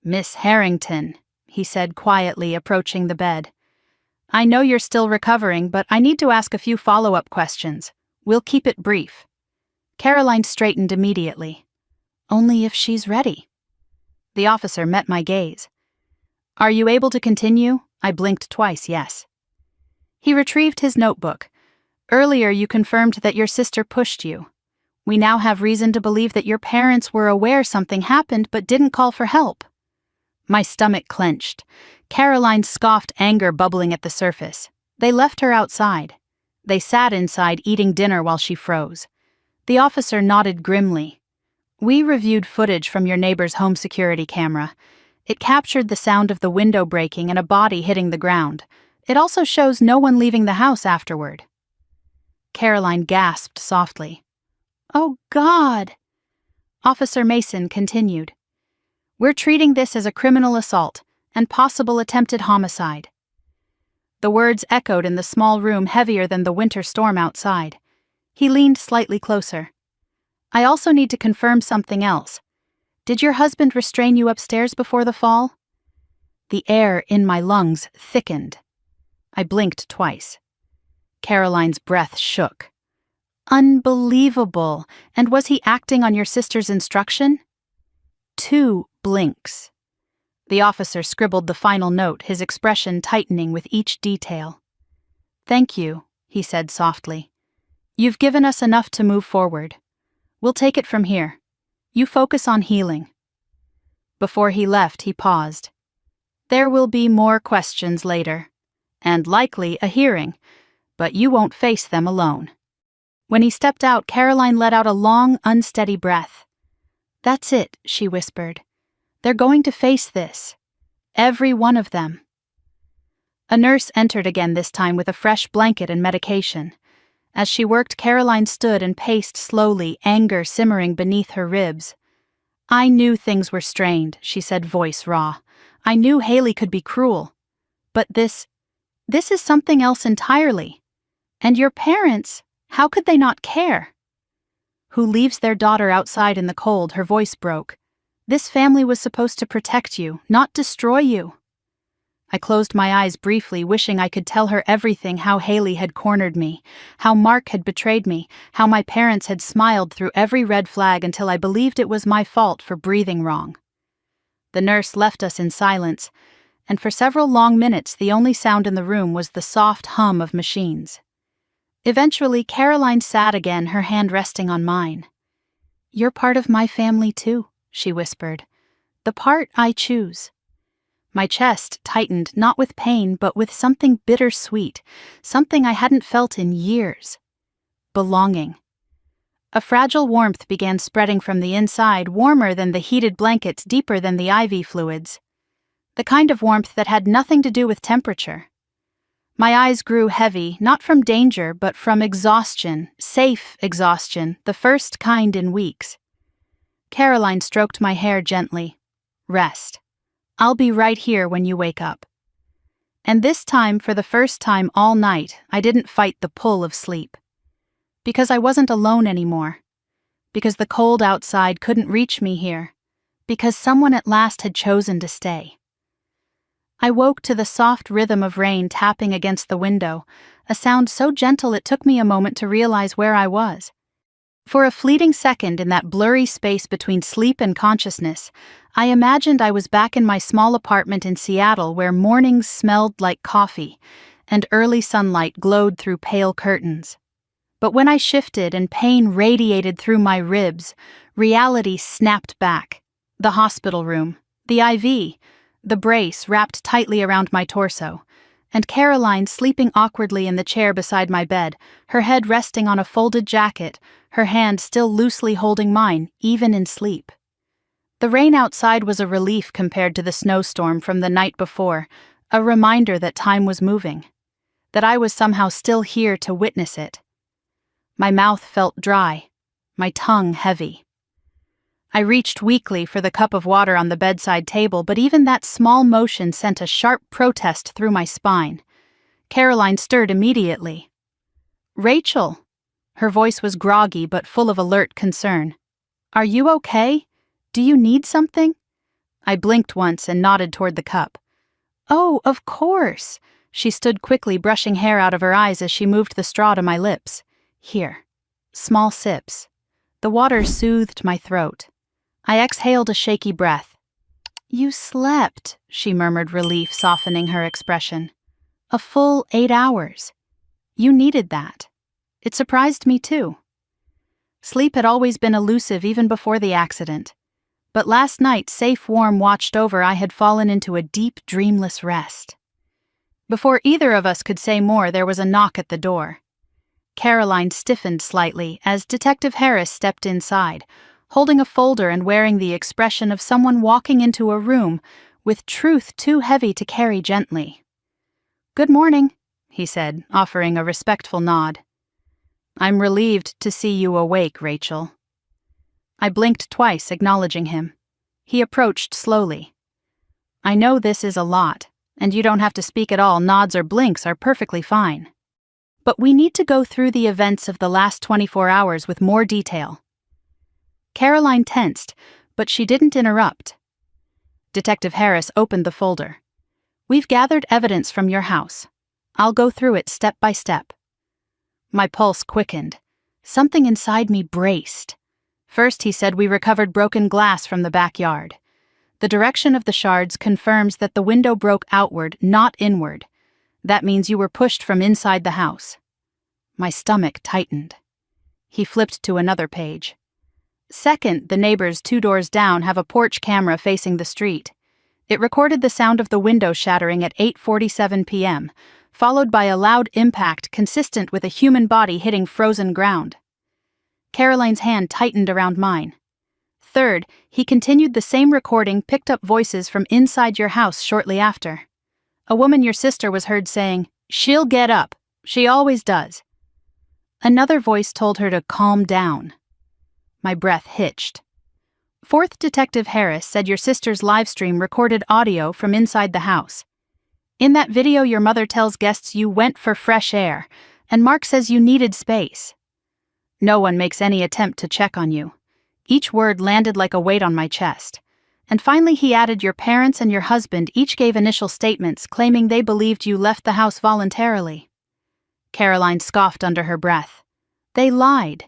"Miss Harrington," he said quietly, approaching the bed. "I know you're still recovering, but I need to ask a few follow-up questions. We'll keep it brief." Caroline straightened immediately. "Only if she's ready." The officer met my gaze. "Are you able to continue?" I blinked twice, yes. He retrieved his notebook. "Earlier you confirmed that your sister pushed you. We now have reason to believe that your parents were aware something happened but didn't call for help." My stomach clenched. Caroline's scoffed anger bubbling at the surface. They left her outside. They sat inside eating dinner while she froze. The officer nodded grimly. "We reviewed footage from your neighbor's home security camera. It captured the sound of the window breaking and a body hitting the ground. It also shows no one leaving the house afterward." Caroline gasped softly. "Oh, God!" Officer Mason continued. "We're treating this as a criminal assault and possible attempted homicide." The words echoed in the small room heavier than the winter storm outside. He leaned slightly closer. "I also need to confirm something else. Did your husband restrain you upstairs before the fall?" The air in my lungs thickened. I blinked twice. Caroline's breath shook. "Unbelievable! And was he acting on your sister's instruction?" 2 blinks. The officer scribbled the final note, his expression tightening with each detail. "Thank you," he said softly. "You've given us enough to move forward. We'll take it from here. You focus on healing." Before he left, he paused. "There will be more questions later, and likely a hearing, but you won't face them alone." When he stepped out, Caroline let out a long, unsteady breath. "That's it," she whispered. "They're going to face this. Every one of them." A nurse entered again, this time with a fresh blanket and medication. As she worked, Caroline stood and paced slowly, anger simmering beneath her ribs. "I knew things were strained," she said, voice raw. "I knew Haley could be cruel. But this is something else entirely. And your parents, how could they not care?" "Who leaves their daughter outside in the cold?" Her voice broke. "This family was supposed to protect you, not destroy you." I closed my eyes briefly, wishing I could tell her everything: how Haley had cornered me, how Mark had betrayed me, how my parents had smiled through every red flag until I believed it was my fault for breathing wrong. The nurse left us in silence, and for several long minutes the only sound in the room was the soft hum of machines. Eventually, Caroline sat again, her hand resting on mine. "You're part of my family too," she whispered. "The part I choose." My chest tightened, not with pain, but with something bittersweet, something I hadn't felt in years. Belonging. A fragile warmth began spreading from the inside, warmer than the heated blankets, deeper than the IV fluids. The kind of warmth that had nothing to do with temperature. My eyes grew heavy, not from danger, but from exhaustion, safe exhaustion, the first kind in weeks. Caroline stroked my hair gently. "Rest. I'll be right here when you wake up." And this time, for the first time all night, I didn't fight the pull of sleep. Because I wasn't alone anymore. Because the cold outside couldn't reach me here. Because someone at last had chosen to stay. I woke to the soft rhythm of rain tapping against the window, a sound so gentle it took me a moment to realize where I was. For a fleeting second in that blurry space between sleep and consciousness, I imagined I was back in my small apartment in Seattle where mornings smelled like coffee and early sunlight glowed through pale curtains. But when I shifted and pain radiated through my ribs, reality snapped back. The hospital room, the IV, the brace wrapped tightly around my torso, and Caroline sleeping awkwardly in the chair beside my bed, her head resting on a folded jacket, her hand still loosely holding mine, even in sleep. The rain outside was a relief compared to the snowstorm from the night before, a reminder that time was moving, that I was somehow still here to witness it. My mouth felt dry, my tongue heavy. I reached weakly for the cup of water on the bedside table, but even that small motion sent a sharp protest through my spine. Caroline stirred immediately. "Rachel." Her voice was groggy but full of alert concern. "Are you okay? Do you need something? I blinked once and nodded toward the cup. Oh, of course. She stood quickly, brushing hair out of her eyes as she moved the straw to my lips. Here. Small sips. The water soothed my throat. I exhaled a shaky breath. You slept, she murmured, relief softening her expression. A full 8 hours. You needed that. It surprised me too. Sleep had always been elusive even before the accident. But last night, safe warm watched over, I had fallen into a deep, dreamless rest. Before either of us could say more, there was a knock at the door. Caroline stiffened slightly as Detective Harris stepped inside, holding a folder and wearing the expression of someone walking into a room with truth too heavy to carry gently. Good morning, he said, offering a respectful nod. I'm relieved to see you awake, Rachel. I blinked twice, acknowledging him. He approached slowly. I know this is a lot, and you don't have to speak at all. Nods or blinks are perfectly fine. But we need to go through the events of the last 24 hours with more detail. Caroline tensed, but she didn't interrupt. Detective Harris opened the folder. We've gathered evidence from your house. I'll go through it step by step. My pulse quickened. Something inside me braced. First, he said, we recovered broken glass from the backyard. The direction of the shards confirms that the window broke outward, not inward. That means you were pushed from inside the house. My stomach tightened. He flipped to another page. Second, the neighbors 2 doors down have a porch camera facing the street. It recorded the sound of the window shattering at 8:47 p.m., followed by a loud impact consistent with a human body hitting frozen ground. Caroline's hand tightened around mine. Third, he continued, the same recording picked up voices from inside your house shortly after. A woman your sister was heard saying, "She'll get up. She always does." Another voice told her to calm down. My breath hitched. Fourth, Detective Harris said your sister's live stream recorded audio from inside the house. In that video, your mother tells guests you went for fresh air, and Mark says you needed space. No one makes any attempt to check on you. Each word landed like a weight on my chest. And finally he added your parents and your husband each gave initial statements claiming they believed you left the house voluntarily. Caroline scoffed under her breath. They lied.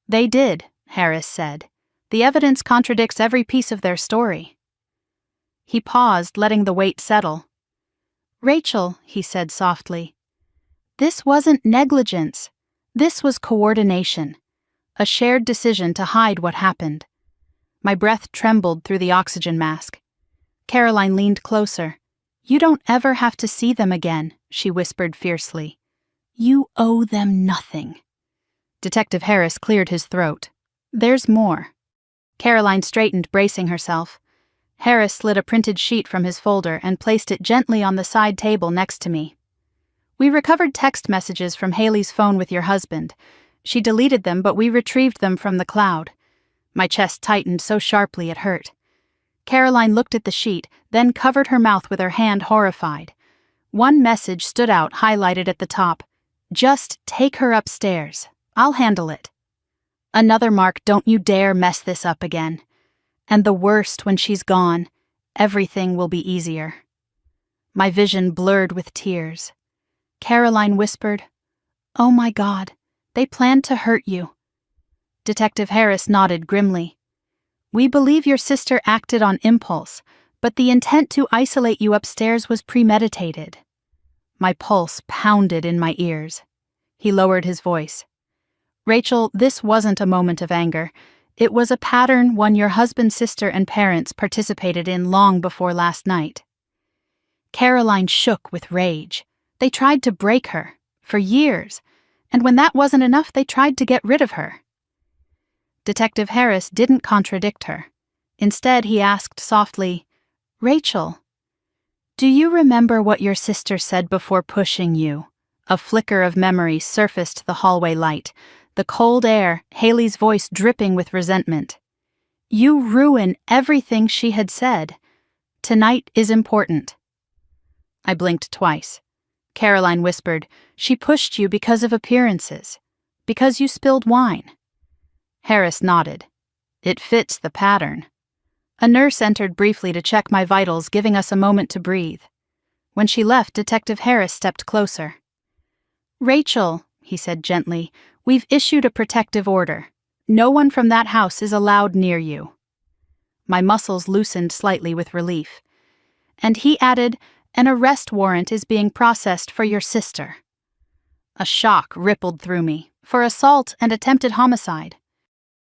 They did, Harris said. The evidence contradicts every piece of their story. He paused, letting the weight settle. Rachel, he said softly, this wasn't negligence. This was coordination. A shared decision to hide what happened. My breath trembled through the oxygen mask. Caroline leaned closer. You don't ever have to see them again, she whispered fiercely. You owe them nothing. Detective Harris cleared his throat. There's more. Caroline straightened, bracing herself. Harris slid a printed sheet from his folder and placed it gently on the side table next to me. We recovered text messages from Haley's phone with your husband. She deleted them, but we retrieved them from the cloud. My chest tightened so sharply it hurt. Caroline looked at the sheet, then covered her mouth with her hand, horrified. One message stood out, highlighted at the top. Just take her upstairs. I'll handle it. Another mark, don't you dare mess this up again. And the worst, when she's gone, everything will be easier. My vision blurred with tears. Caroline whispered, Oh my God, they planned to hurt you. Detective Harris nodded grimly. We believe your sister acted on impulse, but the intent to isolate you upstairs was premeditated. My pulse pounded in my ears. He lowered his voice. Rachel, this wasn't a moment of anger. It was a pattern, one your husband's sister and parents participated in long before last night. Caroline shook with rage. They tried to break her, for years, and when that wasn't enough, they tried to get rid of her. Detective Harris didn't contradict her. Instead, he asked softly, Rachel, do you remember what your sister said before pushing you? A flicker of memory surfaced the hallway light, the cold air, Haley's voice dripping with resentment. You ruin everything she had said. Tonight is important. I blinked twice. Caroline whispered, she pushed you because of appearances, because you spilled wine. Harris nodded. It fits the pattern. A nurse entered briefly to check my vitals, giving us a moment to breathe. When she left, Detective Harris stepped closer. "Rachel," he said gently, "we've issued a protective order. No one from that house is allowed near you." My muscles loosened slightly with relief. And he added, "An arrest warrant is being processed for your sister." A shock rippled through me, for assault and attempted homicide.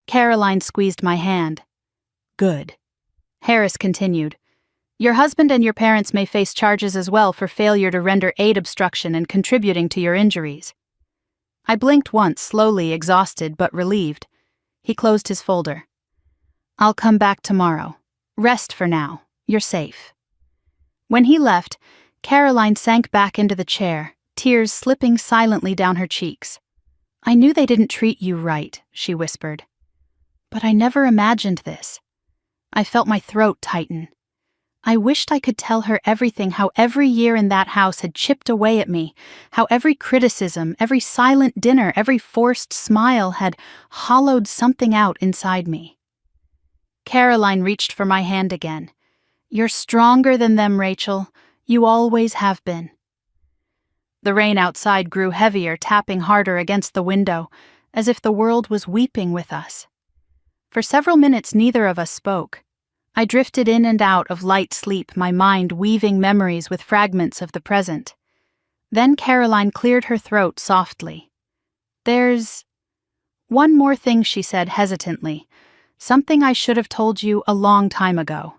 Caroline squeezed my hand. "Good." Harris continued, "Your husband and your parents may face charges as well for failure to render aid obstruction and contributing to your injuries." I blinked once, slowly, exhausted but relieved. He closed his folder. "I'll come back tomorrow. Rest for now. You're safe." When he left, Caroline sank back into the chair, tears slipping silently down her cheeks. "I knew they didn't treat you right," she whispered. "But I never imagined this." I felt my throat tighten. I wished I could tell her everything, how every year in that house had chipped away at me, how every criticism, every silent dinner, every forced smile had hollowed something out inside me. Caroline reached for my hand again. "You're stronger than them, Rachel. You always have been." The rain outside grew heavier, tapping harder against the window, as if the world was weeping with us. For several minutes neither of us spoke. I drifted in and out of light sleep, my mind weaving memories with fragments of the present. Then Caroline cleared her throat softly. "There's one more thing," she said hesitantly. "Something I should have told you a long time ago."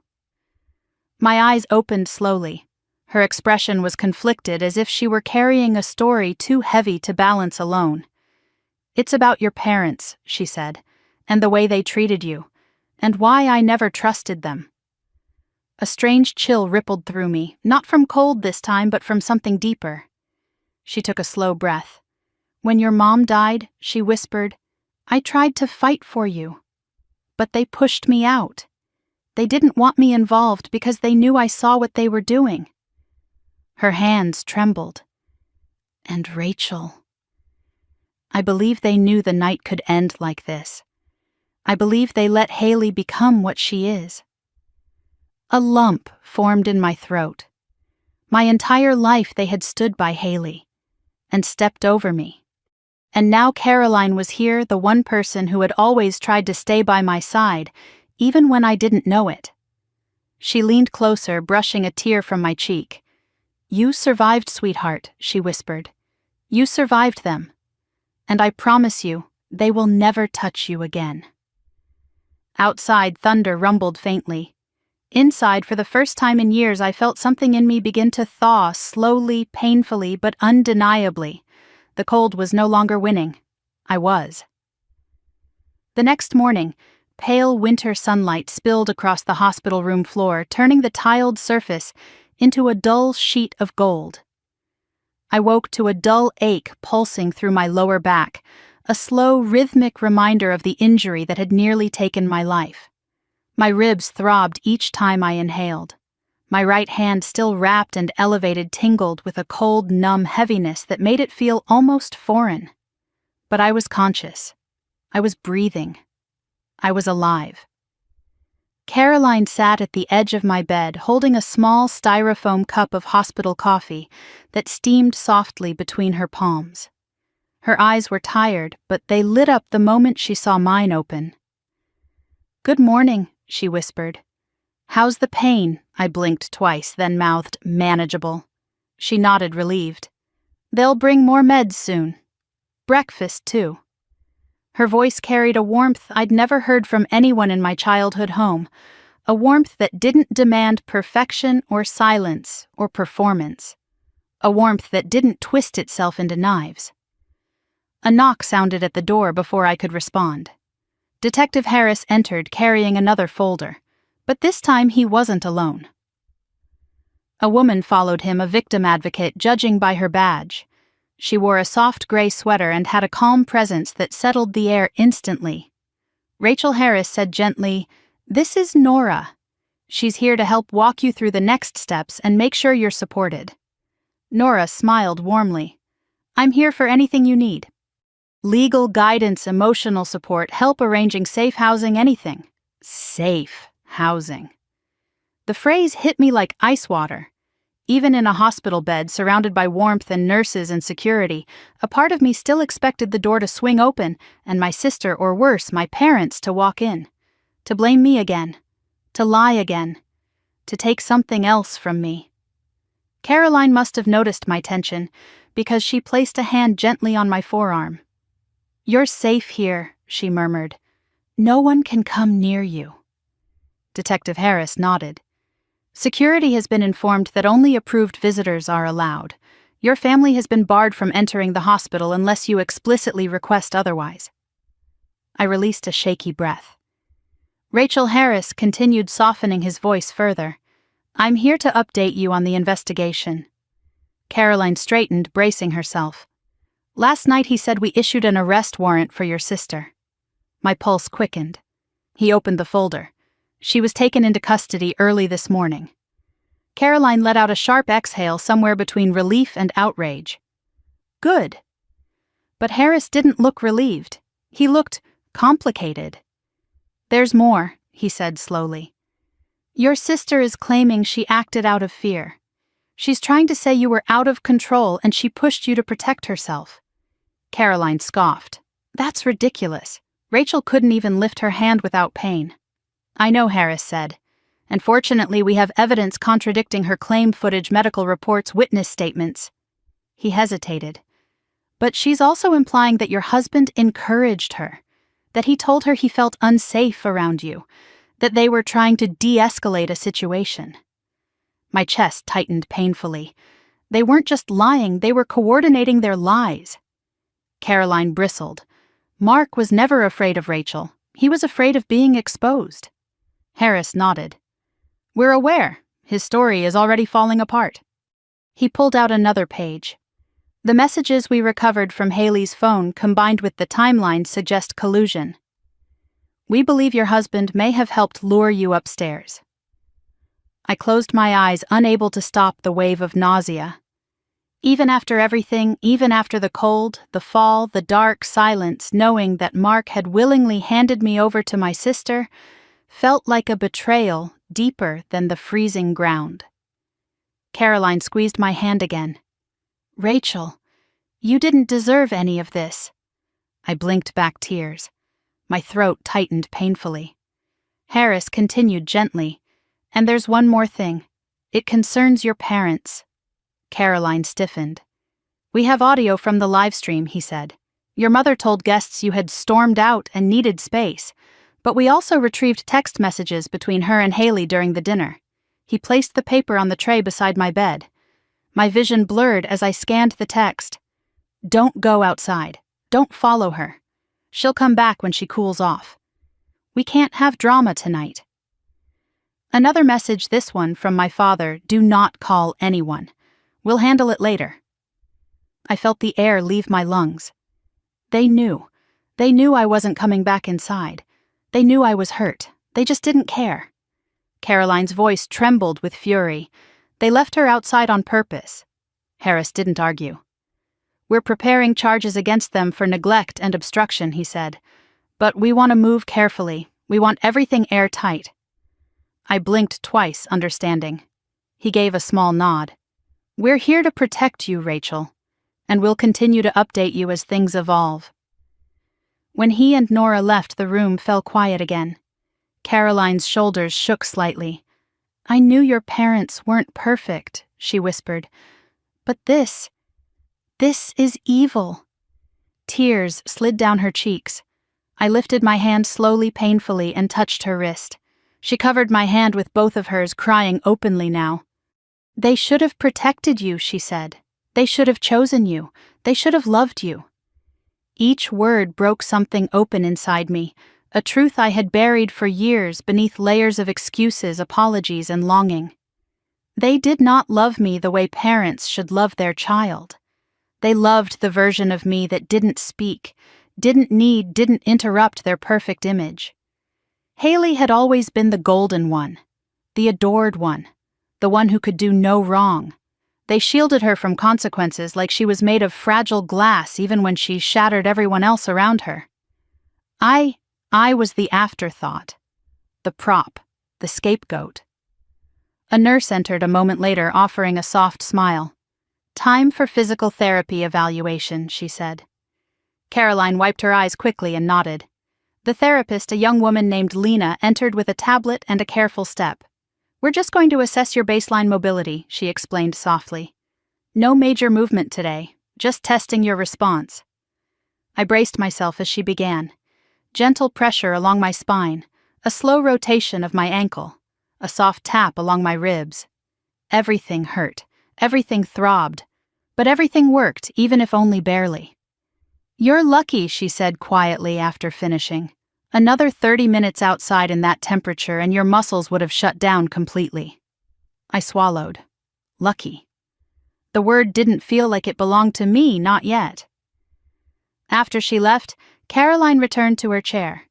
My eyes opened slowly. Her expression was conflicted, as if she were carrying a story too heavy to balance alone. "It's about your parents," she said, "and the way they treated you, and why I never trusted them." A strange chill rippled through me, not from cold this time, but from something deeper. She took a slow breath. "When your mom died," she whispered, "I tried to fight for you. But they pushed me out. They didn't want me involved because they knew I saw what they were doing." Her hands trembled. "And Rachel." I believe they knew the night could end like this. I believe they let Haley become what she is. A lump formed in my throat. My entire life they had stood by Haley and stepped over me. And now Caroline was here, the one person who had always tried to stay by my side, even when I didn't know it. She leaned closer, brushing a tear from my cheek. "You survived, sweetheart," she whispered. "You survived them. And I promise you, they will never touch you again." Outside, thunder rumbled faintly. Inside, for the first time in years, I felt something in me begin to thaw, slowly, painfully, but undeniably. The cold was no longer winning. I was. The next morning, pale winter sunlight spilled across the hospital room floor, turning the tiled surface into a dull sheet of gold. I woke to a dull ache pulsing through my lower back, a slow, rhythmic reminder of the injury that had nearly taken my life. My ribs throbbed each time I inhaled. My right hand, still wrapped and elevated, tingled with a cold, numb heaviness that made it feel almost foreign. But I was conscious. I was breathing. I was alive. Caroline sat at the edge of my bed, holding a small styrofoam cup of hospital coffee that steamed softly between her palms. Her eyes were tired, but they lit up the moment she saw mine open. "Good morning," she whispered. "How's the pain?" I blinked twice, then mouthed, "Manageable." She nodded, relieved. "They'll bring more meds soon. Breakfast, too." Her voice carried a warmth I'd never heard from anyone in my childhood home, a warmth that didn't demand perfection or silence or performance, a warmth that didn't twist itself into knives. A knock sounded at the door before I could respond. Detective Harris entered carrying another folder, but this time he wasn't alone. A woman followed him, a victim advocate, judging by her badge. She wore a soft gray sweater and had a calm presence that settled the air instantly. Rachel Harris said gently, "This is Nora. She's here to help walk you through the next steps and make sure you're supported." Nora smiled warmly. "I'm here for anything you need. Legal guidance, emotional support, help arranging safe housing, anything. Safe housing. The phrase hit me like ice water. Even in a hospital bed surrounded by warmth and nurses and security, a part of me still expected the door to swing open and my sister, or worse, my parents, to walk in. To blame me again. To lie again. To take something else from me. Caroline must have noticed my tension, because she placed a hand gently on my forearm. "You're safe here," she murmured. "No one can come near you." Detective Harris nodded. "Security has been informed that only approved visitors are allowed. Your family has been barred from entering the hospital unless you explicitly request otherwise." I released a shaky breath. Rachel Harris continued, softening his voice further. "I'm here to update you on the investigation." Caroline straightened, bracing herself. "Last night he said we issued an arrest warrant for your sister." My pulse quickened. He opened the folder. "She was taken into custody early this morning." Caroline let out a sharp exhale somewhere between relief and outrage. "Good." But Harris didn't look relieved. He looked complicated. "There's more," he said slowly. "Your sister is claiming she acted out of fear. She's trying to say you were out of control and she pushed you to protect herself." Caroline scoffed. "That's ridiculous. Rachel couldn't even lift her hand without pain." "I know," Harris said. "And fortunately we have evidence contradicting her claim footage, medical reports, witness statements." He hesitated. "But she's also implying that your husband encouraged her, that he told her he felt unsafe around you, that they were trying to de-escalate a situation." My chest tightened painfully. They weren't just lying, they were coordinating their lies. Caroline bristled. "Mark was never afraid of Rachel. He was afraid of being exposed." Harris nodded. "We're aware. His story is already falling apart." He pulled out another page. "The messages we recovered from Haley's phone combined with the timeline suggest collusion. We believe your husband may have helped lure you upstairs." I closed my eyes, unable to stop the wave of nausea. Even after everything, even after the cold, the fall, the dark silence, knowing that Mark had willingly handed me over to my sister felt like a betrayal deeper than the freezing ground. Caroline squeezed my hand again. "Rachel, you didn't deserve any of this." I blinked back tears. My throat tightened painfully. Harris continued gently. "And there's one more thing. It concerns your parents." Caroline stiffened. "We have audio from the live stream," he said. "Your mother told guests you had stormed out and needed space, but we also retrieved text messages between her and Haley during the dinner." He placed the paper on the tray beside my bed. My vision blurred as I scanned the text. "Don't go outside. Don't follow her. She'll come back when she cools off. We can't have drama tonight." Another message, this one from my father: "Do not call anyone. We'll handle it later." I felt the air leave my lungs. They knew. They knew I wasn't coming back inside. They knew I was hurt. They just didn't care. Caroline's voice trembled with fury. "They left her outside on purpose." Harris didn't argue. "We're preparing charges against them for neglect and obstruction," he said. "But we want to move carefully. We want everything airtight." I blinked twice, understanding. He gave a small nod. "We're here to protect you, Rachel, and we'll continue to update you as things evolve." When he and Nora left, the room fell quiet again. Caroline's shoulders shook slightly. "I knew your parents weren't perfect," she whispered. "But this is evil." Tears slid down her cheeks. I lifted my hand slowly, painfully, and touched her wrist. She covered my hand with both of hers, crying openly now. "They should have protected you," she said. "They should have chosen you. They should have loved you." Each word broke something open inside me, a truth I had buried for years beneath layers of excuses, apologies, and longing. They did not love me the way parents should love their child. They loved the version of me that didn't speak, didn't need, didn't interrupt their perfect image. Haley had always been the golden one, the adored one, the one who could do no wrong. They shielded her from consequences like she was made of fragile glass even when she shattered everyone else around her. I was the afterthought. the prop, the scapegoat. A nurse entered a moment later, offering a soft smile. "Time for physical therapy evaluation," she said. Caroline wiped her eyes quickly and nodded. The therapist, a young woman named Lena, entered with a tablet and a careful step. "We're just going to assess your baseline mobility," she explained softly. "No major movement today, just testing your response." I braced myself as she began. Gentle pressure along my spine, a slow rotation of my ankle, a soft tap along my ribs. Everything hurt, everything throbbed, but everything worked, even if only barely. "You're lucky," she said quietly after finishing. "Another 30 minutes outside in that temperature and your muscles would have shut down completely." I swallowed. Lucky. The word didn't feel like it belonged to me, not yet. After she left, Caroline returned to her chair.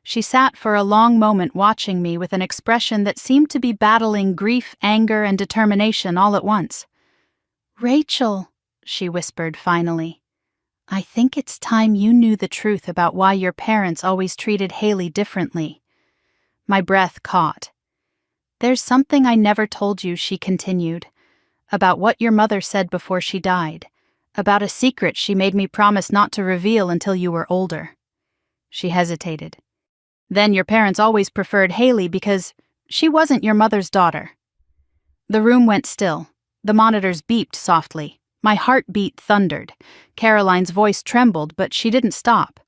She sat for a long moment watching me with an expression that seemed to be battling grief, anger, and determination all at once. "Rachel," she whispered finally, "I think it's time you knew the truth about why your parents always treated Haley differently." My breath caught. "There's something I never told you," she continued, "about what your mother said before she died, about a secret she made me promise not to reveal until you were older." She hesitated. "Then your parents always preferred Haley because she wasn't your mother's daughter." The room went still. The monitors beeped softly. My heartbeat thundered. Caroline's voice trembled, but she didn't stop.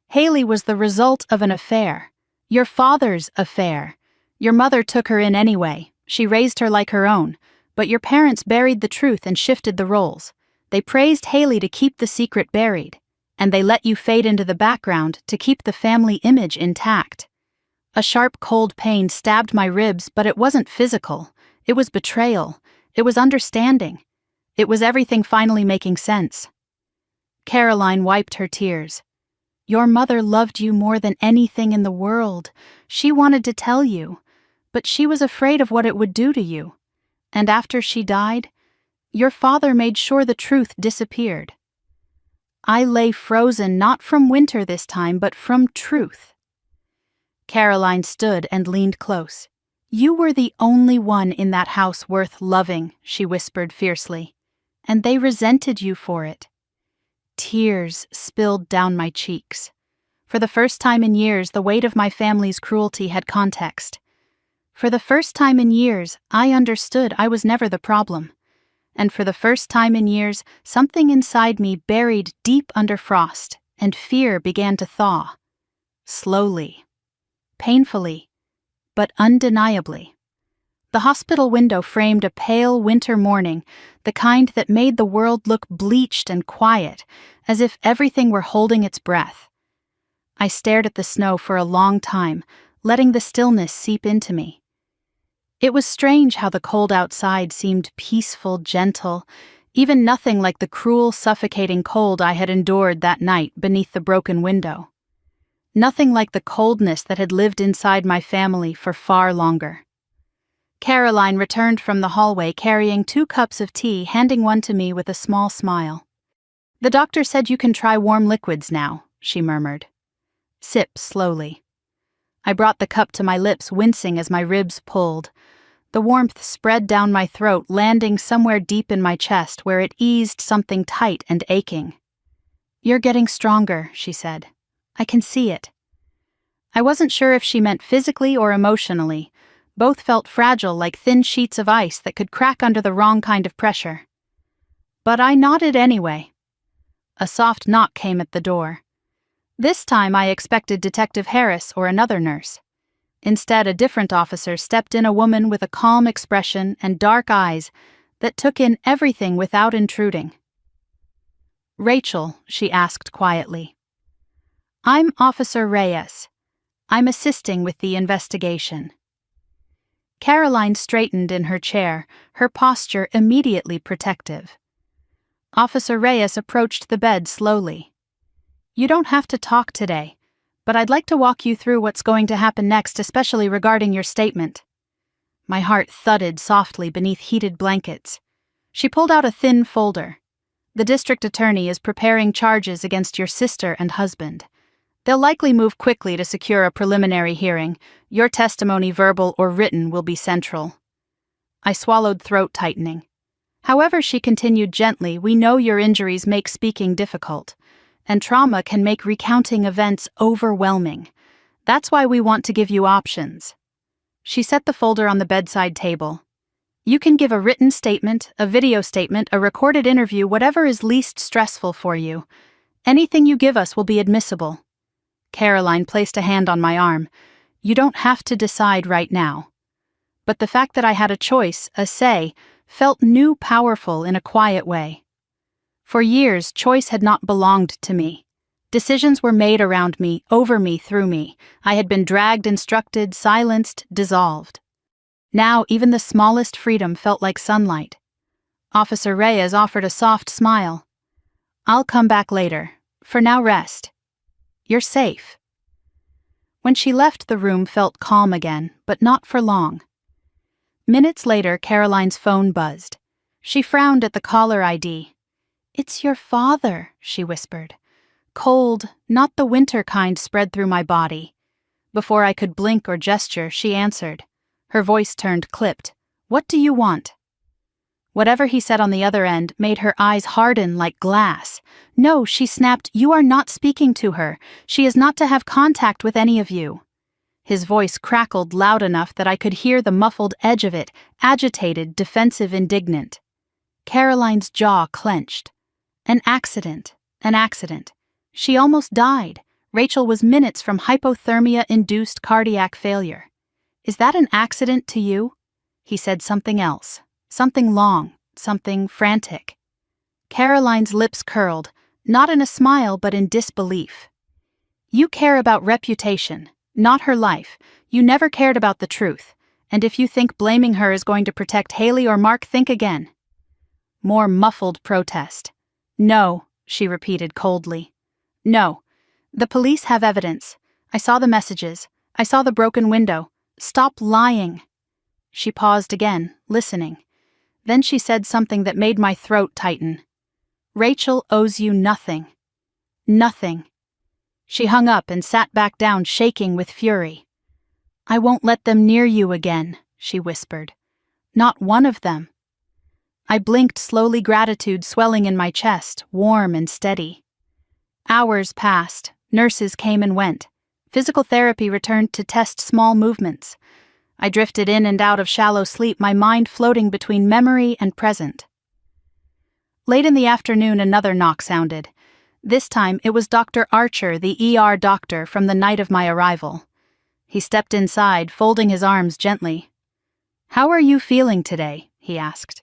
"Haley was the result of an affair. Your father's affair. Your mother took her in anyway. She raised her like her own. But your parents buried the truth and shifted the roles. They praised Haley to keep the secret buried, and they let you fade into the background to keep the family image intact." A sharp, cold pain stabbed my ribs, but it wasn't physical. It was betrayal. It was understanding. It was everything finally making sense. Caroline wiped her tears. "Your mother loved you more than anything in the world. She wanted to tell you, but she was afraid of what it would do to you. And after she died, your father made sure the truth disappeared." I lay frozen, not from winter this time, but from truth. Caroline stood and leaned close. "You were the only one in that house worth loving," she whispered fiercely, "and they resented you for it." Tears spilled down my cheeks. For the first time in years, the weight of my family's cruelty had context. For the first time in years, I understood I was never the problem. And for the first time in years, something inside me buried deep under frost, and fear began to thaw. Slowly. Painfully. But undeniably. The hospital window framed a pale winter morning, the kind that made the world look bleached and quiet, as if everything were holding its breath. I stared at the snow for a long time, letting the stillness seep into me. It was strange how the cold outside seemed peaceful, gentle, even nothing like the cruel, suffocating cold I had endured that night beneath the broken window. Nothing like the coldness that had lived inside my family for far longer. Caroline returned from the hallway carrying 2 cups of tea, handing one to me with a small smile. "The doctor said you can try warm liquids now," she murmured. "Sip slowly." I brought the cup to my lips, wincing as my ribs pulled. The warmth spread down my throat, landing somewhere deep in my chest where it eased something tight and aching. "You're getting stronger," she said. "I can see it." I wasn't sure if she meant physically or emotionally. Both felt fragile, like thin sheets of ice that could crack under the wrong kind of pressure. But I nodded anyway. A soft knock came at the door. This time I expected Detective Harris or another nurse. Instead, a different officer stepped in, a woman with a calm expression and dark eyes that took in everything without intruding. "Rachel," she asked quietly. "I'm Officer Reyes. I'm assisting with the investigation." Caroline straightened in her chair, her posture immediately protective. Officer Reyes approached the bed slowly. "You don't have to talk today, but I'd like to walk you through what's going to happen next, especially regarding your statement." My heart thudded softly beneath heated blankets. She pulled out a thin folder. "The district attorney is preparing charges against your sister and husband. They'll likely move quickly to secure a preliminary hearing. Your testimony, verbal or written, will be central. I swallowed, throat tightening. However, she continued gently, we know your injuries make speaking difficult, and trauma can make recounting events overwhelming. That's why we want to give you options. She set the folder on the bedside table. You can give a written statement, a video statement, a recorded interview, whatever is least stressful for you. Anything you give us will be admissible. Caroline placed a hand on my arm. You don't have to decide right now. But the fact that I had a choice, a say, felt new, powerful in a quiet way. For years, choice had not belonged to me. Decisions were made around me, over me, through me. I had been dragged, instructed, silenced, dissolved. Now, even the smallest freedom felt like sunlight. Officer Reyes offered a soft smile. I'll come back later. For now, rest. You're safe. When she left, the room felt calm again, but not for long. Minutes later, Caroline's phone buzzed. She frowned at the caller ID. It's your father, she whispered. Cold, not the winter kind, spread through my body. Before I could blink or gesture, she answered. Her voice turned clipped. What do you want? Whatever he said on the other end made her eyes harden like glass. No, she snapped, you are not speaking to her. She is not to have contact with any of you. His voice crackled loud enough that I could hear the muffled edge of it, agitated, defensive, indignant. Caroline's jaw clenched. An accident. She almost died. Rachel was minutes from hypothermia-induced cardiac failure. Is that an accident to you? He said something else. Something long, something frantic. Caroline's lips curled, not in a smile but in disbelief. You care about reputation, not her life. You never cared about the truth. And if you think blaming her is going to protect Haley or Mark, think again. More muffled protest. No, she repeated coldly. No. The police have evidence. I saw the messages. I saw the broken window. Stop lying. She paused again, listening. Then she said something that made my throat tighten. Rachel owes you nothing. Nothing. She hung up and sat back down, shaking with fury. I won't let them near you again, she whispered. Not one of them. I blinked slowly, gratitude swelling in my chest, warm and steady. Hours passed. Nurses came and went. Physical therapy returned to test small movements. I drifted in and out of shallow sleep, my mind floating between memory and present. Late in the afternoon, another knock sounded. This time, it was Dr. Archer, the ER doctor from the night of my arrival. He stepped inside, folding his arms gently. How are you feeling today? He asked.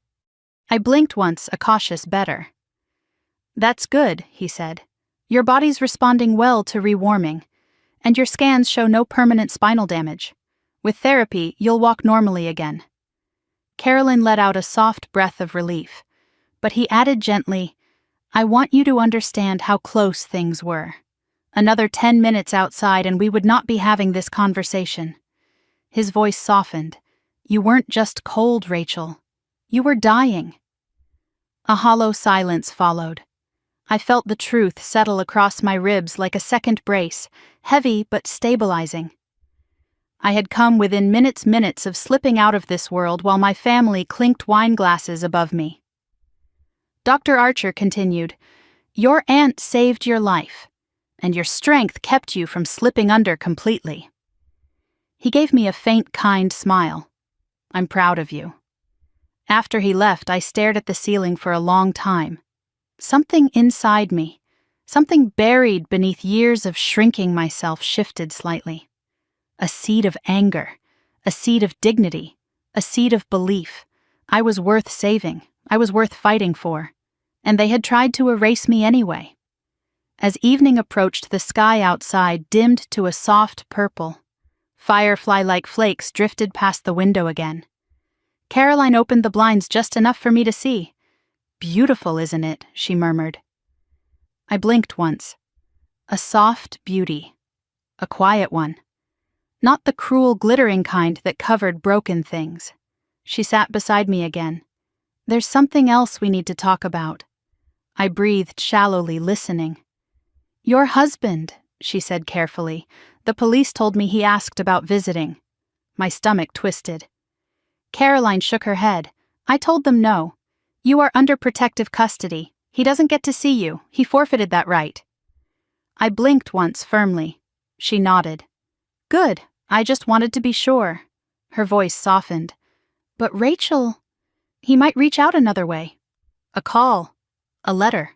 I blinked once, a cautious better. That's good, he said. Your body's responding well to rewarming, and your scans show no permanent spinal damage. With therapy, you'll walk normally again. Caroline let out a soft breath of relief, but he added gently, I want you to understand how close things were. Another 10 minutes outside and we would not be having this conversation. His voice softened. You weren't just cold, Rachel. You were dying. A hollow silence followed. I felt the truth settle across my ribs like a second brace, heavy but stabilizing. I had come within minutes of slipping out of this world while my family clinked wine glasses above me. Dr. Archer continued, Your aunt saved your life, and your strength kept you from slipping under completely. He gave me a faint, kind smile. I'm proud of you. After he left, I stared at the ceiling for a long time. Something inside me, something buried beneath years of shrinking myself, shifted slightly. A seed of anger, a seed of dignity, a seed of belief. I was worth saving, I was worth fighting for, and they had tried to erase me anyway. As evening approached, the sky outside dimmed to a soft purple. Firefly-like flakes drifted past the window again. Caroline opened the blinds just enough for me to see. Beautiful, isn't it? She murmured. I blinked once. A soft beauty. A quiet one. Not the cruel, glittering kind that covered broken things. She sat beside me again. There's something else we need to talk about. I breathed shallowly, listening. Your husband, she said carefully. The police told me he asked about visiting. My stomach twisted. Caroline shook her head. I told them no. You are under protective custody. He doesn't get to see you. He forfeited that right. I blinked once firmly. She nodded. Good. I just wanted to be sure. Her voice softened. But Rachel... He might reach out another way. A call. A letter.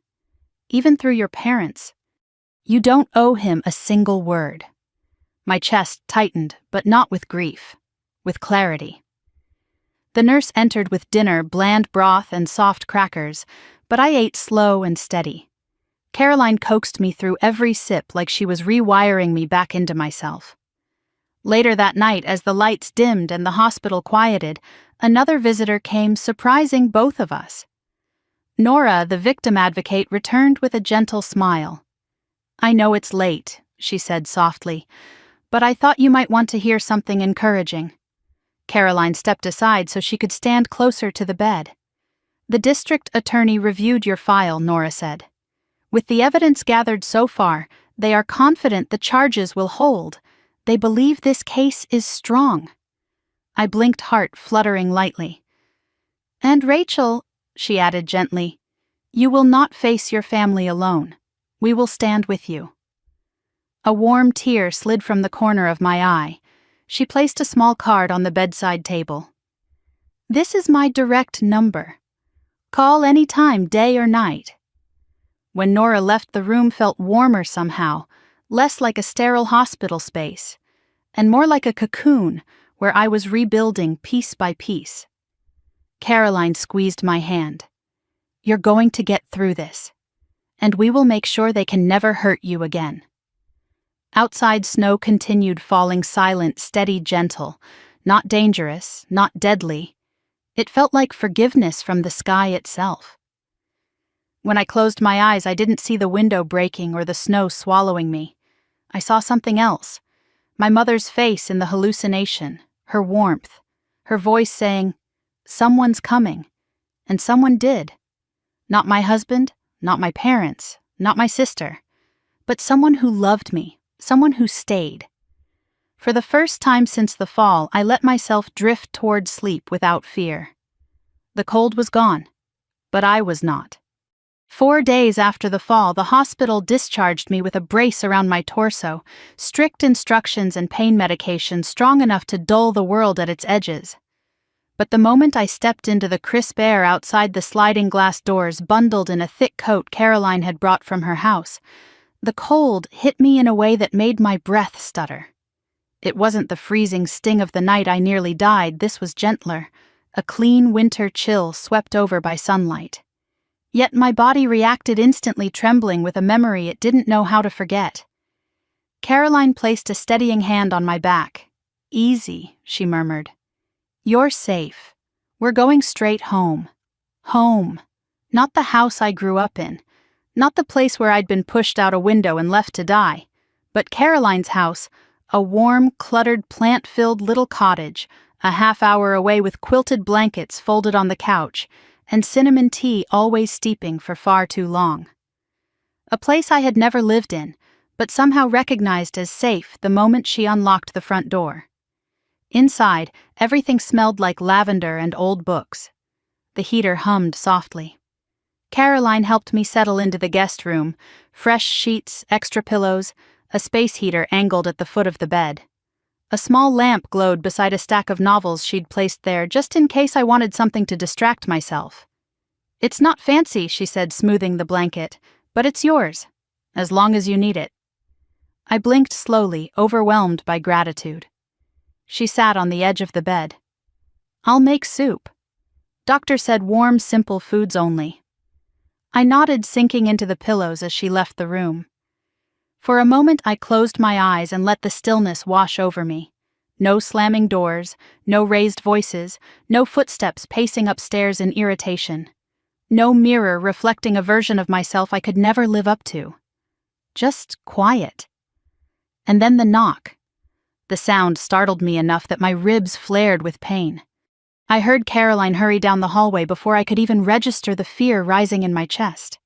Even through your parents. You don't owe him a single word. My chest tightened, but not with grief. With clarity. The nurse entered with dinner, bland broth and soft crackers, but I ate slow and steady. Caroline coaxed me through every sip like she was rewiring me back into myself. Later that night, as the lights dimmed and the hospital quieted, another visitor came, surprising both of us. Nora, the victim advocate, returned with a gentle smile. I know it's late, she said softly, but I thought you might want to hear something encouraging. Caroline stepped aside so she could stand closer to the bed. The district attorney reviewed your file, Nora said. With the evidence gathered so far, they are confident the charges will hold. They believe this case is strong. I blinked, heart fluttering lightly. And Rachel, she added gently, you will not face your family alone. We will stand with you. A warm tear slid from the corner of my eye. She placed a small card on the bedside table. This is my direct number. Call any time, day or night. When Nora left, the room felt warmer somehow, less like a sterile hospital space, and more like a cocoon where I was rebuilding piece by piece. Caroline squeezed my hand. You're going to get through this, and we will make sure they can never hurt you again. Outside, snow continued falling, silent, steady, gentle, not dangerous, not deadly. It felt like forgiveness from the sky itself. When I closed my eyes, I didn't see the window breaking or the snow swallowing me. I saw something else. My mother's face in the hallucination, her warmth, her voice saying, someone's coming. And someone did. Not my husband, not my parents, not my sister, but someone who loved me, someone who stayed. For the first time since the fall, I let myself drift toward sleep without fear. The cold was gone, but I was not. 4 days after the fall, the hospital discharged me with a brace around my torso, strict instructions and pain medication strong enough to dull the world at its edges. But the moment I stepped into the crisp air outside the sliding glass doors, bundled in a thick coat Caroline had brought from her house, the cold hit me in a way that made my breath stutter. It wasn't the freezing sting of the night I nearly died. This was gentler, a clean winter chill swept over by sunlight. Yet my body reacted instantly, trembling with a memory it didn't know how to forget. Caroline placed a steadying hand on my back. Easy, she murmured. You're safe. We're going straight home. Home. Not the house I grew up in. Not the place where I'd been pushed out a window and left to die. But Caroline's house, a warm, cluttered, plant-filled little cottage, a half-hour away with quilted blankets folded on the couch, and cinnamon tea always steeping for far too long. A place I had never lived in, but somehow recognized as safe the moment she unlocked the front door. Inside, everything smelled like lavender and old books. The heater hummed softly. Caroline helped me settle into the guest room, fresh sheets, extra pillows, a space heater angled at the foot of the bed. A small lamp glowed beside a stack of novels she'd placed there just in case I wanted something to distract myself. It's not fancy, she said, smoothing the blanket, but it's yours, as long as you need it. I blinked slowly, overwhelmed by gratitude. She sat on the edge of the bed. I'll make soup. Doctor said warm, simple foods only. I nodded, sinking into the pillows as she left the room. For a moment I closed my eyes and let the stillness wash over me. No slamming doors, no raised voices, no footsteps pacing upstairs in irritation. No mirror reflecting a version of myself I could never live up to. Just quiet. And then the knock. The sound startled me enough that my ribs flared with pain. I heard Caroline hurry down the hallway before I could even register the fear rising in my chest.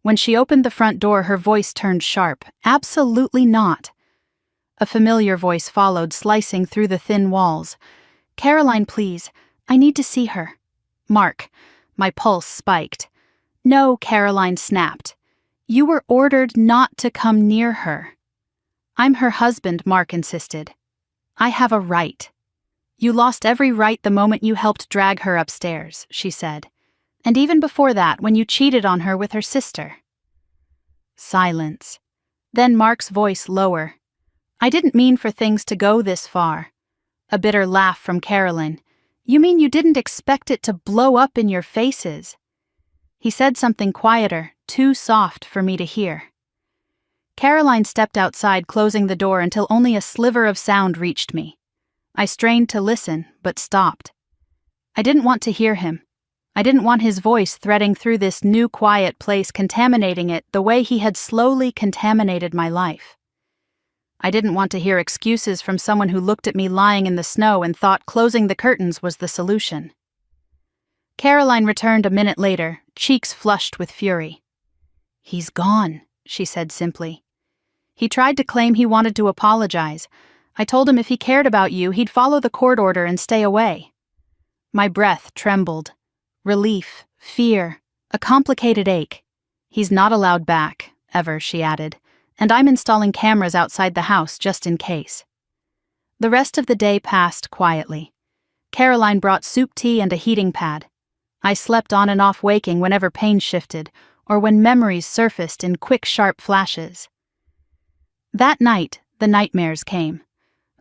When she opened the front door, her voice turned sharp. Absolutely not. A familiar voice followed, slicing through the thin walls. Caroline, please. I need to see her. Mark. My pulse spiked. No, Caroline snapped. You were ordered not to come near her. I'm her husband, Mark insisted. I have a right. You lost every right the moment you helped drag her upstairs, she said. And even before that, when you cheated on her with her sister. Silence. Then Mark's voice lower. I didn't mean for things to go this far. A bitter laugh from Caroline. You mean you didn't expect it to blow up in your faces? He said something quieter, too soft for me to hear. Caroline stepped outside, closing the door until only a sliver of sound reached me. I strained to listen, but stopped. I didn't want to hear him. I didn't want his voice threading through this new quiet place, contaminating it the way he had slowly contaminated my life. I didn't want to hear excuses from someone who looked at me lying in the snow and thought closing the curtains was the solution. Caroline returned a minute later, cheeks flushed with fury. He's gone, she said simply. He tried to claim he wanted to apologize. I told him if he cared about you, he'd follow the court order and stay away. My breath trembled. Relief, fear, a complicated ache. He's not allowed back, ever, she added, and I'm installing cameras outside the house just in case. The rest of the day passed quietly. Caroline brought soup tea and a heating pad. I slept on and off, waking whenever pain shifted, or when memories surfaced in quick, sharp flashes. That night, the nightmares came.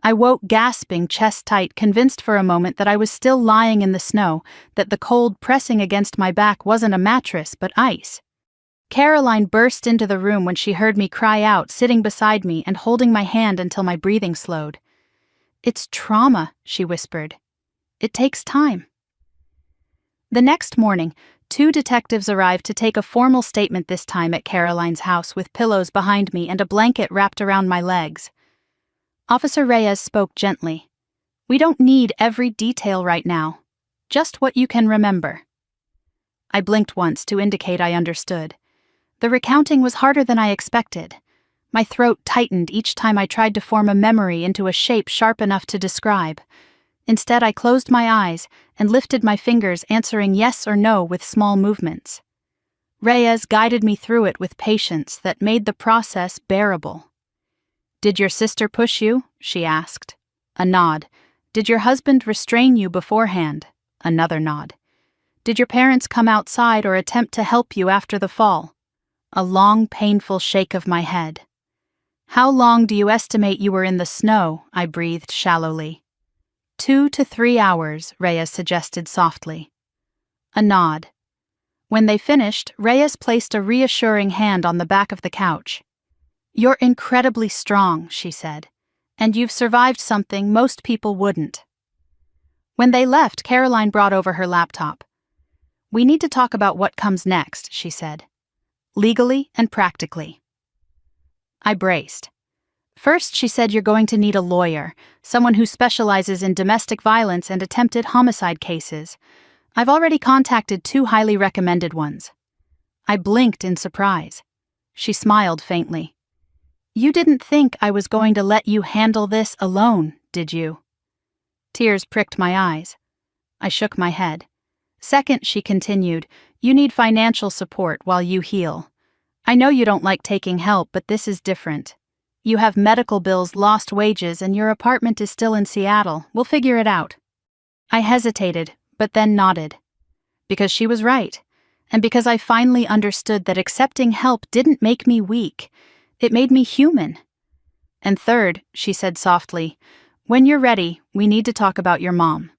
I woke gasping, chest tight, convinced for a moment that I was still lying in the snow, that the cold pressing against my back wasn't a mattress but ice. Caroline burst into the room when she heard me cry out, sitting beside me and holding my hand until my breathing slowed. It's trauma, she whispered. It takes time. The next morning, 2 detectives arrived to take a formal statement, this time at Caroline's house, with pillows behind me and a blanket wrapped around my legs. Officer Reyes spoke gently. We don't need every detail right now. Just what you can remember. I blinked once to indicate I understood. The recounting was harder than I expected. My throat tightened each time I tried to form a memory into a shape sharp enough to describe. Instead, I closed my eyes and lifted my fingers, answering yes or no with small movements. Reyes guided me through it with patience that made the process bearable. Did your sister push you? She asked. A nod. Did your husband restrain you beforehand? Another nod. Did your parents come outside or attempt to help you after the fall? A long, painful shake of my head. How long do you estimate you were in the snow? I breathed shallowly. 2 to 3 hours, Reyes suggested softly. A nod. When they finished, Reyes placed a reassuring hand on the back of the couch. You're incredibly strong, she said, and you've survived something most people wouldn't. When they left, Caroline brought over her laptop. We need to talk about what comes next, she said. Legally and practically. I braced. First, she said, you're going to need a lawyer, someone who specializes in domestic violence and attempted homicide cases. I've already contacted 2 highly recommended ones. I blinked in surprise. She smiled faintly. You didn't think I was going to let you handle this alone, did you? Tears pricked my eyes. I shook my head. Second, she continued, you need financial support while you heal. I know you don't like taking help, but this is different. You have medical bills, lost wages, and your apartment is still in Seattle. We'll figure it out. I hesitated, but then nodded. Because she was right, and because I finally understood that accepting help didn't make me weak. It made me human. And third, she said softly, when you're ready, we need to talk about your mom.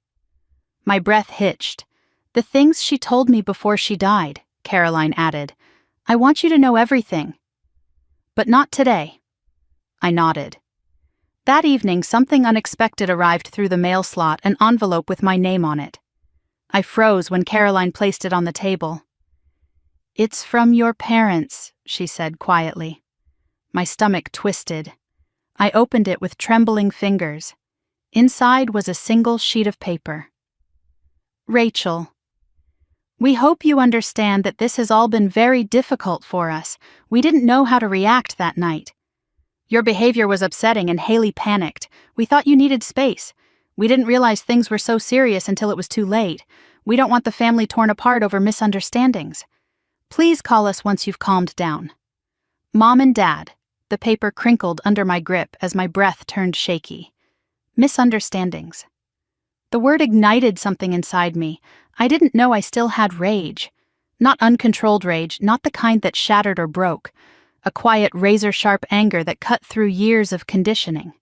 My breath hitched. The things she told me before she died, Caroline added. I want you to know everything. But not today. I nodded. That evening, something unexpected arrived through the mail slot, an envelope with my name on it. I froze when Caroline placed it on the table. It's from your parents, she said quietly. My stomach twisted. I opened it with trembling fingers. Inside was a single sheet of paper. Rachel. We hope you understand that this has all been very difficult for us. We didn't know how to react that night. Your behavior was upsetting and Haley panicked. We thought you needed space. We didn't realize things were so serious until it was too late. We don't want the family torn apart over misunderstandings. Please call us once you've calmed down. Mom and Dad. The paper crinkled under my grip as my breath turned shaky. Misunderstandings. The word ignited something inside me. I didn't know I still had rage. Not uncontrolled rage, not the kind that shattered or broke. A quiet, razor-sharp anger that cut through years of conditioning.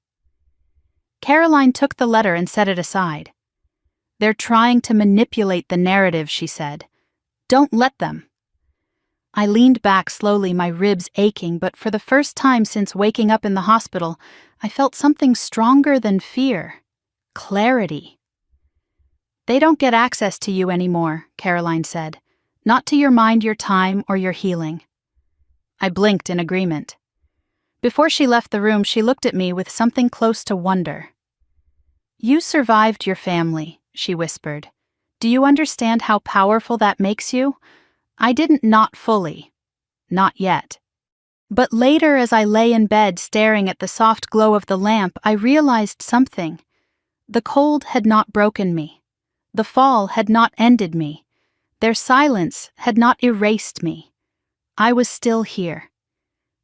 Caroline took the letter and set it aside. They're trying to manipulate the narrative, she said. Don't let them. I leaned back slowly, my ribs aching, but for the first time since waking up in the hospital, I felt something stronger than fear. Clarity. They don't get access to you anymore, Caroline said. Not to your mind, your time, or your healing. I blinked in agreement. Before she left the room, she looked at me with something close to wonder. You survived your family, she whispered. Do you understand how powerful that makes you? I didn't, not fully. Not yet. But later, as I lay in bed staring at the soft glow of the lamp, I realized something. The cold had not broken me. The fall had not ended me. Their silence had not erased me. I was still here.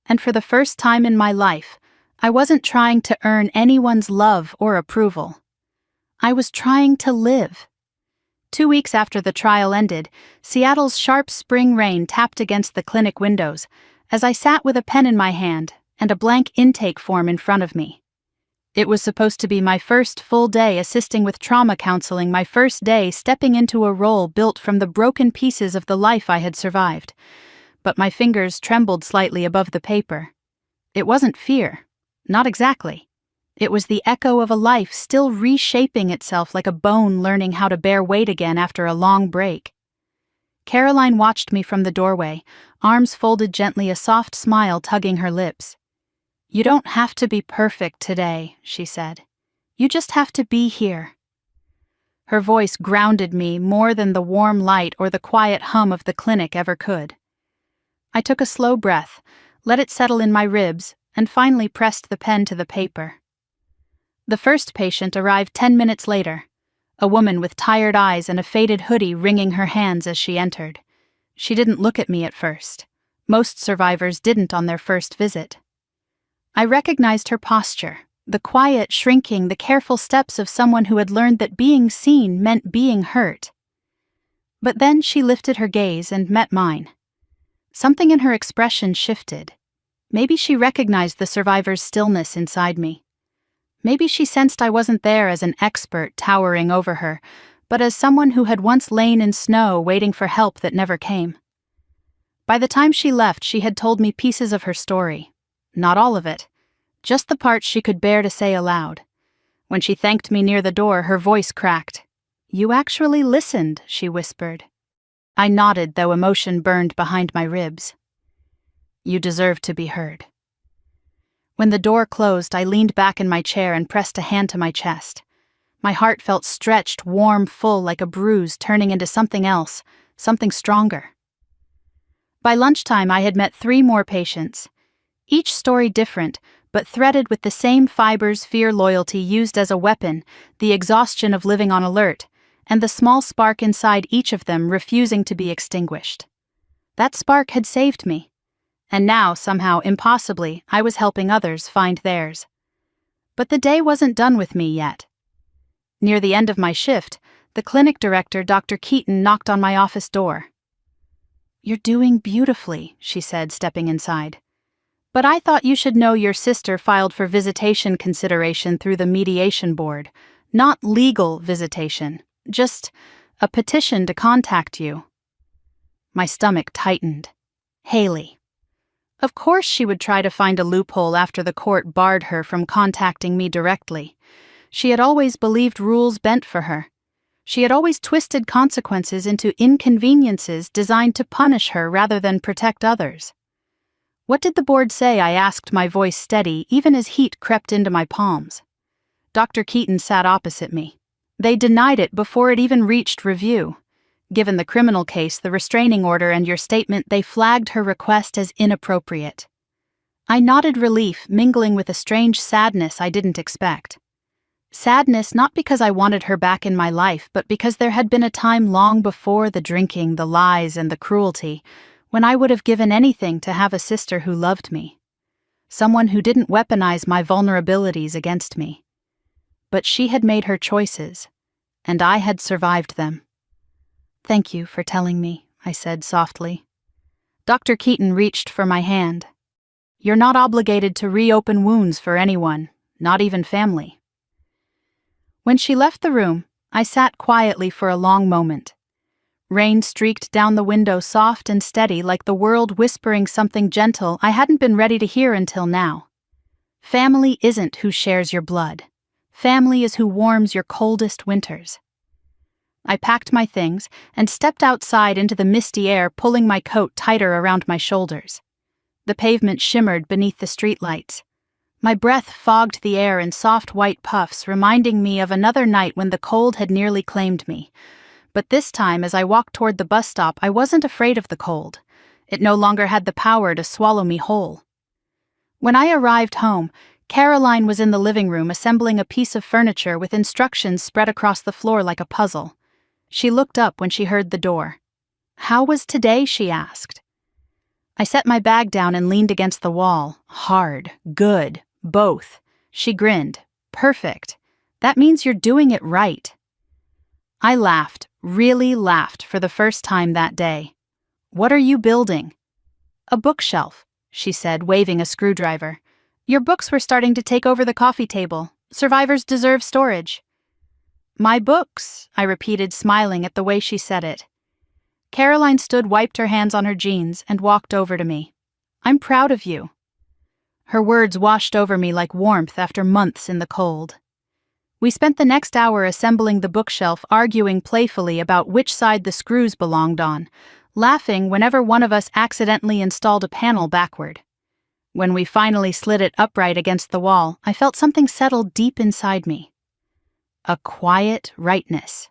And for the first time in my life, I wasn't trying to earn anyone's love or approval. I was trying to live. 2 weeks after the trial ended, Seattle's sharp spring rain tapped against the clinic windows as I sat with a pen in my hand and a blank intake form in front of me. It was supposed to be my first full day assisting with trauma counseling, my first day stepping into a role built from the broken pieces of the life I had survived. But my fingers trembled slightly above the paper. It wasn't fear. Not exactly. It was the echo of a life still reshaping itself like a bone learning how to bear weight again after a long break. Caroline watched me from the doorway, arms folded gently, a soft smile tugging her lips. You don't have to be perfect today, she said. You just have to be here. Her voice grounded me more than the warm light or the quiet hum of the clinic ever could. I took a slow breath, let it settle in my ribs, and finally pressed the pen to the paper. The first patient arrived 10 minutes later, a woman with tired eyes and a faded hoodie wringing her hands as she entered. She didn't look at me at first. Most survivors didn't on their first visit. I recognized her posture, the quiet shrinking, the careful steps of someone who had learned that being seen meant being hurt. But then she lifted her gaze and met mine. Something in her expression shifted. Maybe she recognized the survivor's stillness inside me. Maybe she sensed I wasn't there as an expert towering over her, but as someone who had once lain in snow waiting for help that never came. By the time she left, she had told me pieces of her story. Not all of it. Just the parts she could bear to say aloud. When she thanked me near the door, her voice cracked. You actually listened, she whispered. I nodded, though emotion burned behind my ribs. You deserve to be heard. When the door closed, I leaned back in my chair and pressed a hand to my chest. My heart felt stretched, warm, full, like a bruise turning into something else, something stronger. By lunchtime, I had met 3 more patients. Each story different, but threaded with the same fibers: fear, loyalty used as a weapon, the exhaustion of living on alert, and the small spark inside each of them refusing to be extinguished. That spark had saved me. And now, somehow, impossibly, I was helping others find theirs. But the day wasn't done with me yet. Near the end of my shift, the clinic director, Dr. Keaton, knocked on my office door. You're doing beautifully, she said, stepping inside. But I thought you should know your sister filed for visitation consideration through the mediation board. Not legal visitation, just a petition to contact you. My stomach tightened. Haley. Of course she would try to find a loophole after the court barred her from contacting me directly. She had always believed rules bent for her. She had always twisted consequences into inconveniences designed to punish her rather than protect others. What did the board say? I asked, my voice steady, even as heat crept into my palms. Dr. Keaton sat opposite me. They denied it before it even reached review. Given the criminal case, the restraining order, and your statement, they flagged her request as inappropriate. I nodded relief, mingling with a strange sadness I didn't expect. Sadness not because I wanted her back in my life, but because there had been a time long before the drinking, the lies, and the cruelty, when I would have given anything to have a sister who loved me. Someone who didn't weaponize my vulnerabilities against me. But she had made her choices, and I had survived them. "Thank you for telling me," I said softly. Dr. Keaton reached for my hand. "You're not obligated to reopen wounds for anyone, not even family." When she left the room, I sat quietly for a long moment. Rain streaked down the window, soft and steady, like the world whispering something gentle I hadn't been ready to hear until now. Family isn't who shares your blood. Family is who warms your coldest winters. I packed my things and stepped outside into the misty air, pulling my coat tighter around my shoulders. The pavement shimmered beneath the streetlights. My breath fogged the air in soft white puffs, reminding me of another night when the cold had nearly claimed me. But this time, as I walked toward the bus stop, I wasn't afraid of the cold. It no longer had the power to swallow me whole. When I arrived home, Caroline was in the living room assembling a piece of furniture with instructions spread across the floor like a puzzle. She looked up when she heard the door. "How was today?" she asked. I set my bag down and leaned against the wall. "Hard, good, both." She grinned. "Perfect. That means you're doing it right." I laughed, really laughed for the first time that day. "What are you building?" "A bookshelf," she said, waving a screwdriver. "Your books were starting to take over the coffee table. Survivors deserve storage." "My books," I repeated, smiling at the way she said it. Caroline stood, wiped her hands on her jeans, and walked over to me. "I'm proud of you." Her words washed over me like warmth after months in the cold. We spent the next hour assembling the bookshelf, arguing playfully about which side the screws belonged on, laughing whenever one of us accidentally installed a panel backward. When we finally slid it upright against the wall, I felt something settle deep inside me. A quiet rightness.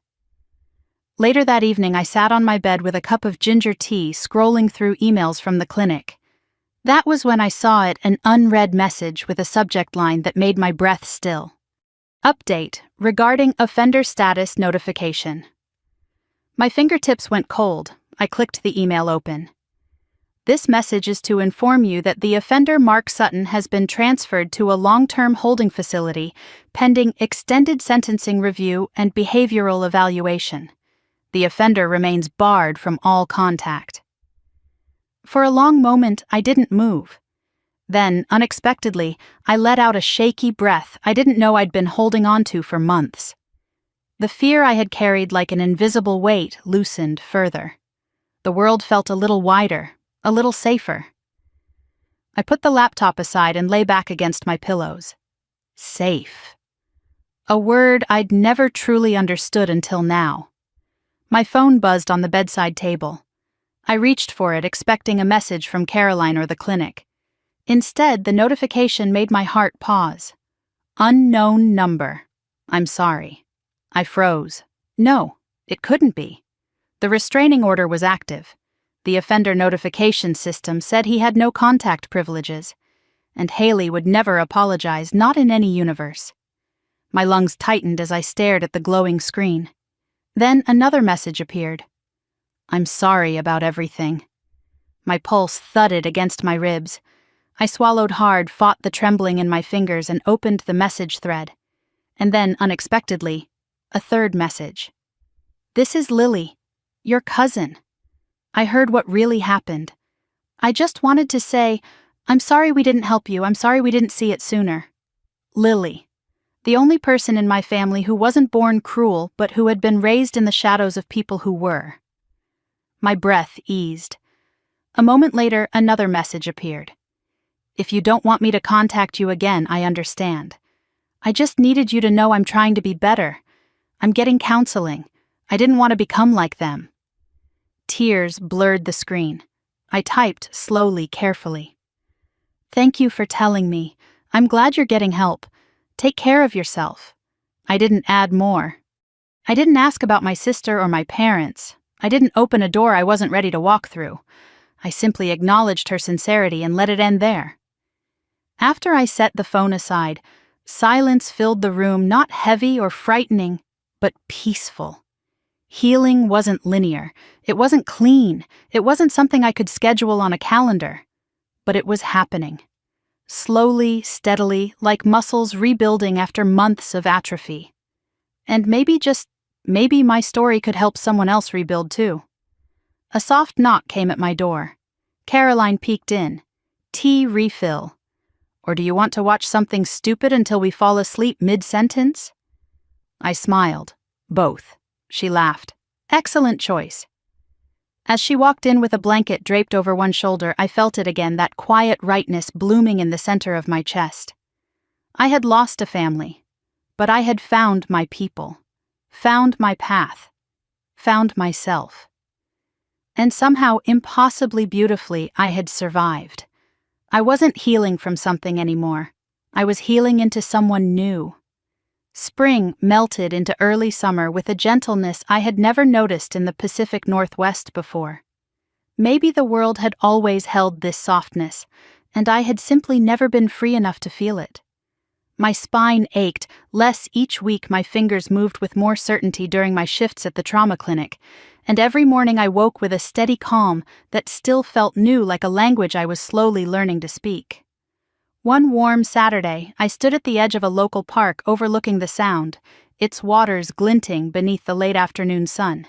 Later that evening, I sat on my bed with a cup of ginger tea, scrolling through emails from the clinic. That was when I saw it, an unread message with a subject line that made my breath still. Update regarding offender status notification. My fingertips went cold. I clicked the email open. "This message is to inform you that the offender Mark Sutton has been transferred to a long-term holding facility pending extended sentencing review and behavioral evaluation. The offender remains barred from all contact." For a long moment, I didn't move. Then, unexpectedly, I let out a shaky breath I didn't know I'd been holding on to for months. The fear I had carried like an invisible weight loosened further. The world felt a little wider, a little safer. I put the laptop aside and lay back against my pillows. Safe. A word I'd never truly understood until now. My phone buzzed on the bedside table. I reached for it, expecting a message from Caroline or the clinic. Instead, the notification made my heart pause. "Unknown number. I'm sorry." I froze. No, it couldn't be. The restraining order was active. The offender notification system said he had no contact privileges, and Haley would never apologize, not in any universe. My lungs tightened as I stared at the glowing screen. Then another message appeared. "I'm sorry about everything." My pulse thudded against my ribs. I swallowed hard, fought the trembling in my fingers, and opened the message thread. And then, unexpectedly, a third message. "This is Lily, your cousin." I heard what really happened. I just wanted to say, "I'm sorry we didn't help you. I'm sorry we didn't see it sooner." Lily. The only person in my family who wasn't born cruel, but who had been raised in the shadows of people who were. My breath eased. A moment later, another message appeared. "If you don't want me to contact you again, I understand. I just needed you to know I'm trying to be better. I'm getting counseling. I didn't want to become like them." Tears blurred the screen. I typed slowly, carefully. "Thank you for telling me. I'm glad you're getting help. Take care of yourself." I didn't add more. I didn't ask about my sister or my parents. I didn't open a door I wasn't ready to walk through. I simply acknowledged her sincerity and let it end there. After I set the phone aside, silence filled the room, not heavy or frightening, but peaceful. Healing wasn't linear. It wasn't clean. It wasn't something I could schedule on a calendar. But it was happening. Slowly, steadily, like muscles rebuilding after months of atrophy. And maybe my story could help someone else rebuild too. A soft knock came at my door. Caroline peeked in. Tea refill. Or do you want to watch something stupid until we fall asleep mid-sentence? I smiled. Both. She laughed. Excellent choice. As she walked in with a blanket draped over one shoulder, I felt it again, that quiet rightness blooming in the center of my chest. I had lost a family, but I had found my people, found my path, found myself. And somehow, impossibly beautifully, I had survived. I wasn't healing from something anymore. I was healing into someone new. Spring melted into early summer with a gentleness I had never noticed in the Pacific Northwest before. Maybe the world had always held this softness, and I had simply never been free enough to feel it. My spine ached less each week. My fingers moved with more certainty during my shifts at the trauma clinic, and every morning I woke with a steady calm that still felt new, like a language I was slowly learning to speak. One warm Saturday, I stood at the edge of a local park overlooking the Sound, its waters glinting beneath the late afternoon sun.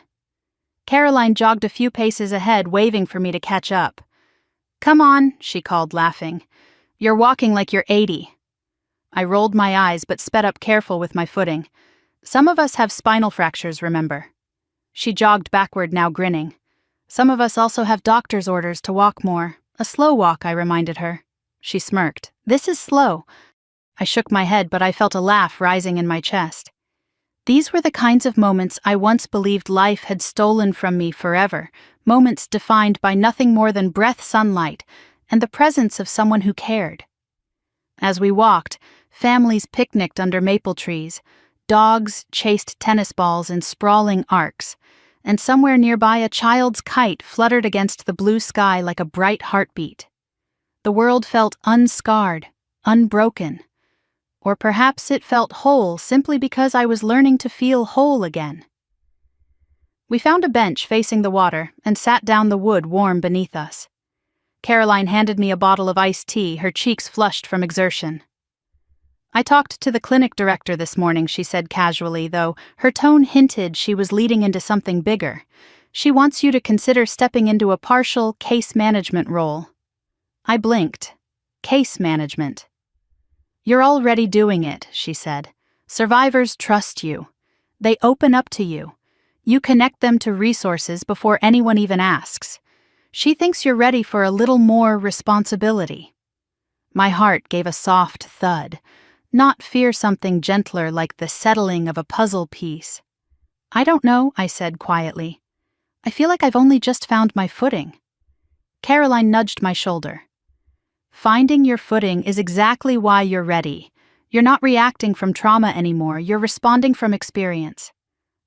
Caroline jogged a few paces ahead, waving for me to catch up. "Come on," she called, laughing. "You're walking like you're 80. I rolled my eyes but sped up, careful with my footing. "Some of us have spinal fractures, remember." She jogged backward, now grinning. "Some of us also have doctor's orders to walk more. A slow walk," I reminded her. She smirked. "This is slow." I shook my head, but I felt a laugh rising in my chest. These were the kinds of moments I once believed life had stolen from me forever, moments defined by nothing more than breath, sunlight, and the presence of someone who cared. As we walked, families picnicked under maple trees, dogs chased tennis balls in sprawling arcs, and somewhere nearby a child's kite fluttered against the blue sky like a bright heartbeat. The world felt unscarred, unbroken. Or perhaps it felt whole simply because I was learning to feel whole again. We found a bench facing the water and sat down, the wood warm beneath us. Caroline handed me a bottle of iced tea, her cheeks flushed from exertion. "I talked to the clinic director this morning," she said casually, though her tone hinted she was leading into something bigger. "She wants you to consider stepping into a partial case management role." I blinked. Case management. "You're already doing it," she said. "Survivors trust you. They open up to you. You connect them to resources before anyone even asks. She thinks you're ready for a little more responsibility." My heart gave a soft thud. Not fear, something gentler, like the settling of a puzzle piece. "I don't know," I said quietly. "I feel like I've only just found my footing." Caroline nudged my shoulder. "Finding your footing is exactly why you're ready. You're not reacting from trauma anymore, you're responding from experience."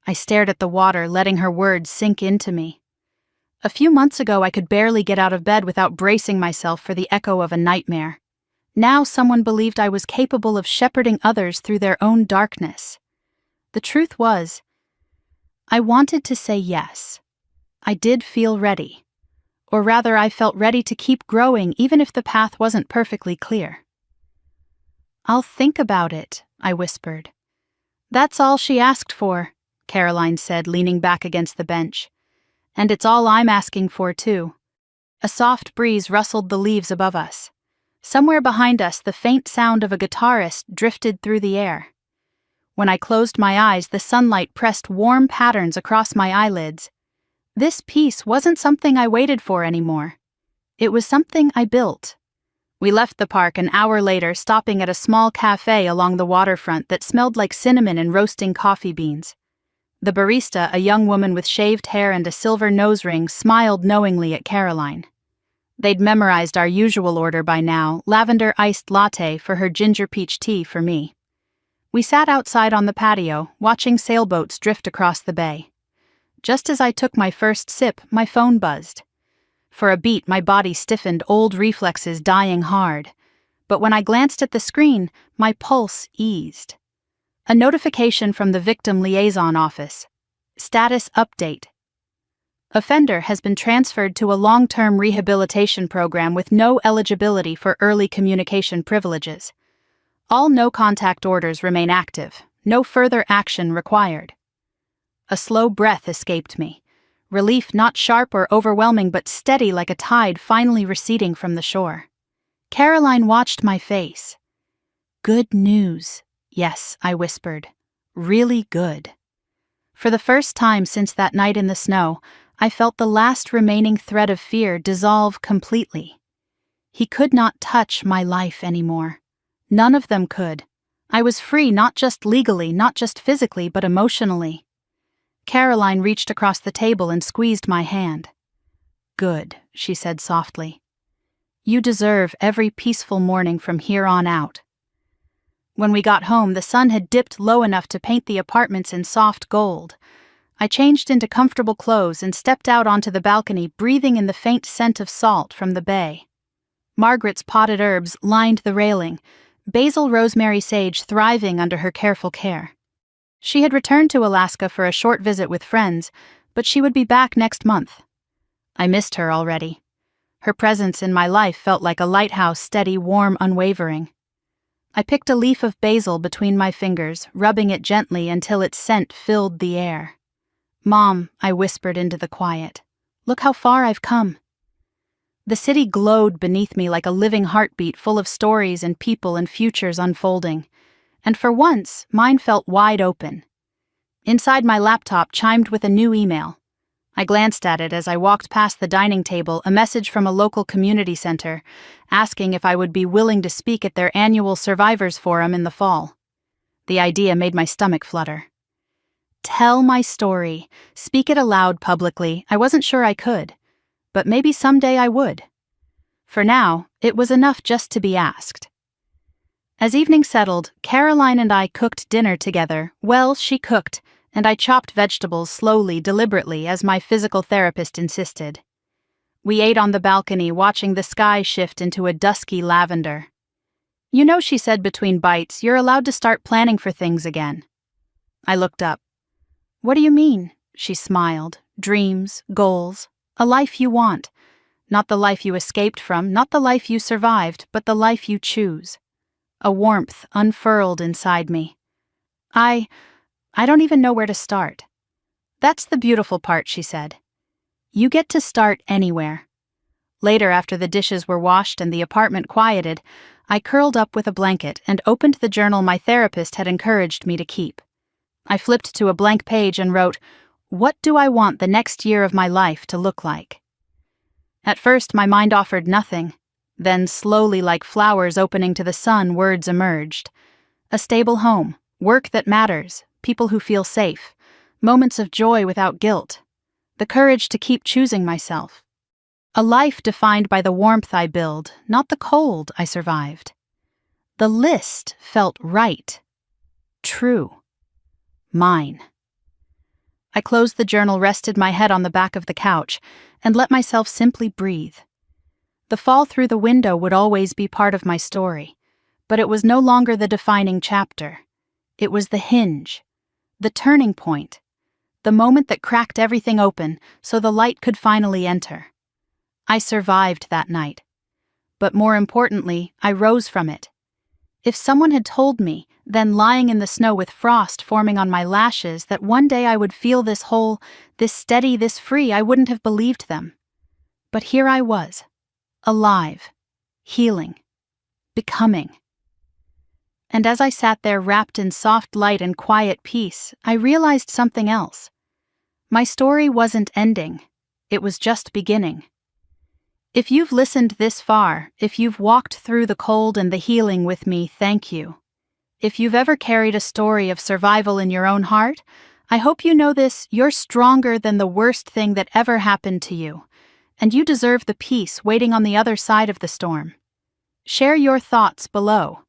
I stared at the water, letting her words sink into me. A few months ago, I could barely get out of bed without bracing myself for the echo of a nightmare. Now someone believed I was capable of shepherding others through their own darkness. The truth was, I wanted to say yes. I did feel ready. Or rather, I felt ready to keep growing even if the path wasn't perfectly clear. "I'll think about it," I whispered. "That's all she asked for," Caroline said, leaning back against the bench. "And it's all I'm asking for, too." A soft breeze rustled the leaves above us. Somewhere behind us, the faint sound of a guitarist drifted through the air. When I closed my eyes, the sunlight pressed warm patterns across my eyelids. This peace wasn't something I waited for anymore. It was something I built. We left the park an hour later, stopping at a small cafe along the waterfront that smelled like cinnamon and roasting coffee beans. The barista, a young woman with shaved hair and a silver nose ring, smiled knowingly at Caroline. They'd memorized our usual order by now, lavender iced latte for her, ginger peach tea for me. We sat outside on the patio, watching sailboats drift across the bay. Just as I took my first sip, my phone buzzed. For a beat, my body stiffened, old reflexes dying hard. But when I glanced at the screen, my pulse eased. A notification from the Victim Liaison Office. Status update. Offender has been transferred to a long-term rehabilitation program with no eligibility for early communication privileges. All no-contact orders remain active. No further action required. A slow breath escaped me. Relief not sharp or overwhelming but steady like a tide finally receding from the shore. Caroline watched my face. Good news. Yes, I whispered. Really good. For the first time since that night in the snow, I felt the last remaining thread of fear dissolve completely. He could not touch my life anymore. None of them could. I was free not just legally, not just physically, but emotionally. Caroline reached across the table and squeezed my hand. Good, she said softly. You deserve every peaceful morning from here on out. When we got home, the sun had dipped low enough to paint the apartments in soft gold. I changed into comfortable clothes and stepped out onto the balcony, breathing in the faint scent of salt from the bay. Margaret's potted herbs lined the railing, basil, rosemary, sage thriving under her careful care. She had returned to Alaska for a short visit with friends, but she would be back next month. I missed her already. Her presence in my life felt like a lighthouse, steady, warm, unwavering. I picked a leaf of basil between my fingers, rubbing it gently until its scent filled the air. Mom, I whispered into the quiet. Look how far I've come. The city glowed beneath me like a living heartbeat full of stories and people and futures unfolding. And for once, mine felt wide open. Inside my laptop chimed with a new email. I glanced at it as I walked past the dining table, a message from a local community center, asking if I would be willing to speak at their annual Survivors Forum in the fall. The idea made my stomach flutter. Tell my story, speak it aloud publicly. I wasn't sure I could, but maybe someday I would. For now, it was enough just to be asked. As evening settled, Caroline and I cooked dinner together. Well, she cooked, and I chopped vegetables slowly, deliberately, as my physical therapist insisted. We ate on the balcony, watching the sky shift into a dusky lavender. You know, she said between bites, you're allowed to start planning for things again. I looked up. What do you mean? She smiled. Dreams, goals, a life you want. Not the life you escaped from, not the life you survived, but the life you choose. A warmth unfurled inside me. I don't even know where to start. That's the beautiful part, she said. You get to start anywhere. Later, after the dishes were washed and the apartment quieted, I curled up with a blanket and opened the journal my therapist had encouraged me to keep. I flipped to a blank page and wrote, "What do I want the next year of my life to look like?" At first, my mind offered nothing. Then, slowly like flowers opening to the sun, words emerged. A stable home, work that matters, people who feel safe, moments of joy without guilt, the courage to keep choosing myself. A life defined by the warmth I build, not the cold I survived. The list felt right. True. Mine. I closed the journal, rested my head on the back of the couch, and let myself simply breathe. The fall through the window would always be part of my story, but it was no longer the defining chapter. It was the hinge, the turning point, the moment that cracked everything open so the light could finally enter. I survived that night. But more importantly, I rose from it. If someone had told me, then lying in the snow with frost forming on my lashes, that one day I would feel this whole, this steady, this free, I wouldn't have believed them. But here I was, alive, healing, becoming. And as I sat there wrapped in soft light and quiet peace, I realized something else. My story wasn't ending. It was just beginning. If you've listened this far, if you've walked through the cold and the healing with me, thank you. If you've ever carried a story of survival in your own heart, I hope you know this: you're stronger than the worst thing that ever happened to you, and you deserve the peace waiting on the other side of the storm. Share your thoughts below.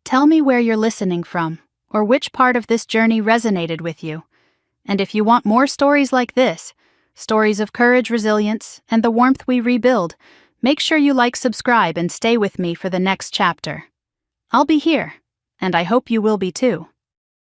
Tell me where you're listening from, or which part of this journey resonated with you. And if you want more stories like this, stories of courage, resilience, and the warmth we rebuild, make sure you like, subscribe, and stay with me for the next chapter. I'll be here, and I hope you will be too.